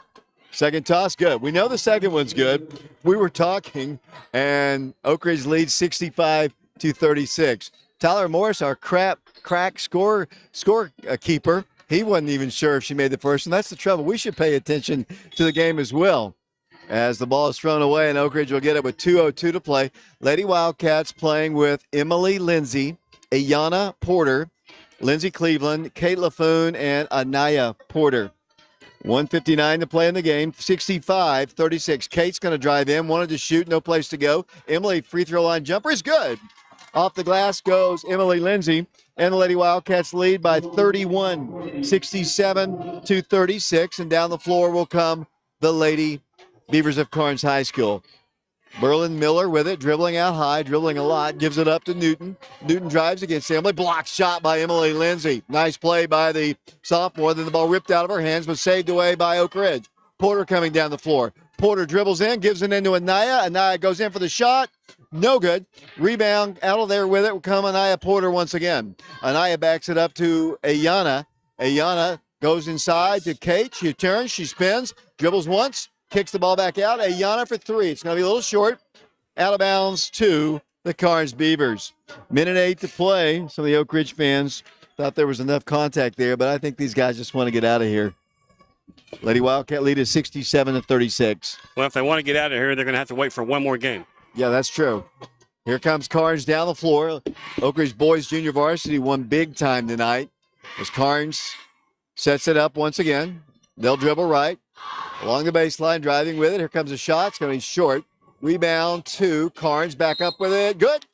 Second toss, good. We know the second one's good. We were talking, and Oak Ridge leads 65-36. Tyler Morris, our crack score keeper, he wasn't even sure if she made the first one. That's the trouble. We should pay attention to the game as well. As the ball is thrown away, and Oak Ridge will get it with 2:02 to play. Lady Wildcats playing with Emily Lindsay, Ayana Porter, Lindsay Cleveland, Kate LaFoon, and Anaya Porter. 1:59 to play in the game, 65-36. Kate's going to drive in, wanted to shoot, no place to go. Emily, free throw line jumper is good. Off the glass goes Emily Lindsay, and the Lady Wildcats lead by 31, 67-36. And down the floor will come the Lady Beavers of Karns High School. Berlin Miller with it, dribbling out high, dribbling a lot, gives it up to Newton. Newton drives against Emily, blocked shot by Emily Lindsay. Nice play by the sophomore, then the ball ripped out of her hands, but saved away by Oak Ridge. Porter coming down the floor. Porter dribbles in, gives it into Anaya. Anaya goes in for the shot. No good. Rebound out of there with it will come Anaya Porter once again. Anaya backs it up to Ayana. Ayana goes inside to Kate. She turns, she spins, dribbles once, kicks the ball back out. Ayana for three. It's going to be a little short. Out of bounds to the Karns Beavers. Minute 8 to play. Some of the Oak Ridge fans thought there was enough contact there, but I think these guys just want to get out of here. Lady Wildcat lead is 67-36. Well, if they want to get out of here, they're going to have to wait for one more game. Yeah, that's true. Here comes Karns down the floor. Oak Ridge Boys Junior Varsity won big time tonight as Karns sets it up once again. They'll dribble right along the baseline, driving with it. Here comes a shot. It's going to be short. Rebound to Karns. Back up with it. Good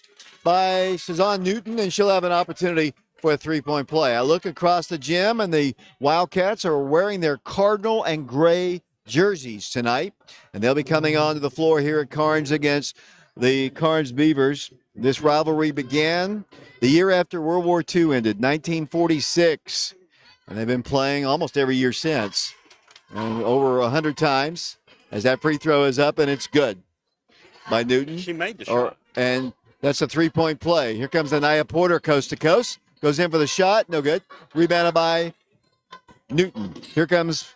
by Suzanne Newton, and she'll have an opportunity for a three-point play. I look across the gym, and the Wildcats are wearing their cardinal and gray jerseys tonight, and they'll be coming onto the floor here at Karns against the Karns Beavers. This rivalry began the year after World War II ended, 1946, and they've been playing almost every year since, and over 100 times. As that free throw is up, and it's good by Newton. She made the shot. And that's a three-point play. Here comes Anaya Porter, coast to coast. Goes in for the shot. No good. Rebounded by Newton. Here comes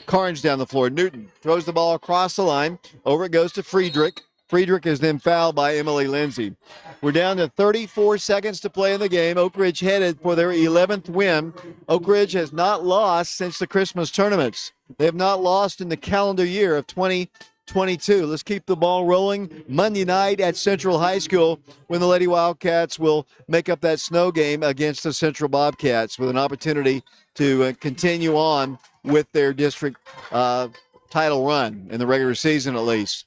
Karns down the floor. Newton throws the ball across the line. Over it goes to Friedrich. Friedrich is then fouled by Emily Lindsay. We're down to 34 seconds to play in the game. Oak Ridge headed for their 11th win. Oak Ridge has not lost since the Christmas tournaments. They have not lost in the calendar year of 2022. Let's keep the ball rolling. Monday night at Central High School when the Lady Wildcats will make up that snow game against the Central Bobcats with an opportunity to continue on with their district title run in the regular season at least.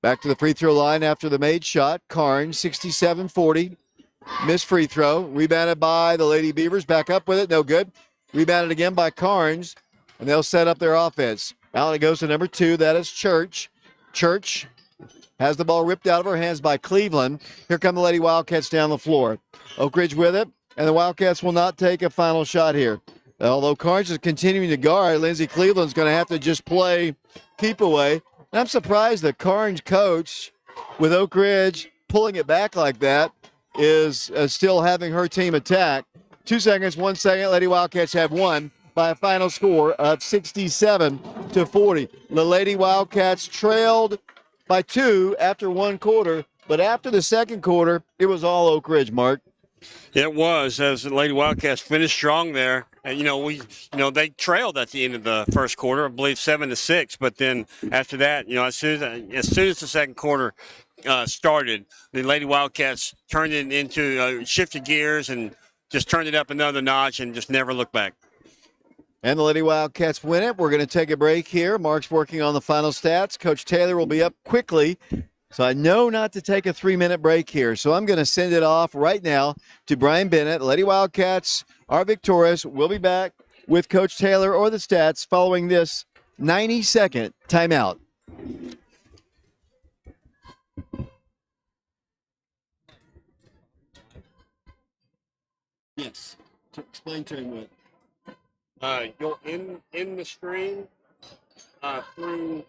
Back to the free throw line after the made shot. Karns, 67-40. Missed free throw. Rebounded by the Lady Beavers. Back up with it. No good. Rebounded again by Karns. And they'll set up their offense. Now it goes to number 2. That is Church. Church has the ball ripped out of her hands by Cleveland. Here come the Lady Wildcats down the floor. Oak Ridge with it. And the Wildcats will not take a final shot here. Although Karns is continuing to guard, Lindsay Cleveland's going to have to just play keep away. And I'm surprised the Karns coach with Oak Ridge pulling it back like that is still having her team attack. 2 seconds, 1 second. Lady Wildcats have won by a final score of 67-40. The Lady Wildcats trailed by 2 after 1 quarter, but after the second quarter, it was all Oak Ridge, Mark. It was, as the Lady Wildcats finished strong there. And, they trailed at the end of the first quarter, I believe 7-6. But then after that, as soon as the second quarter started, the Lady Wildcats turned it into shifted gears and just turned it up another notch and just never looked back. And the Lady Wildcats win it. We're going to take a break here. Mark's working on the final stats. Coach Taylor will be up quickly. So I know not to take a 3-minute break here. So I'm going to send it off right now to Brian Bennett. Lady Wildcats are victorious. We'll be back with Coach Taylor or the stats following this 90-second timeout. Yes. Explain to him what. Go in the stream through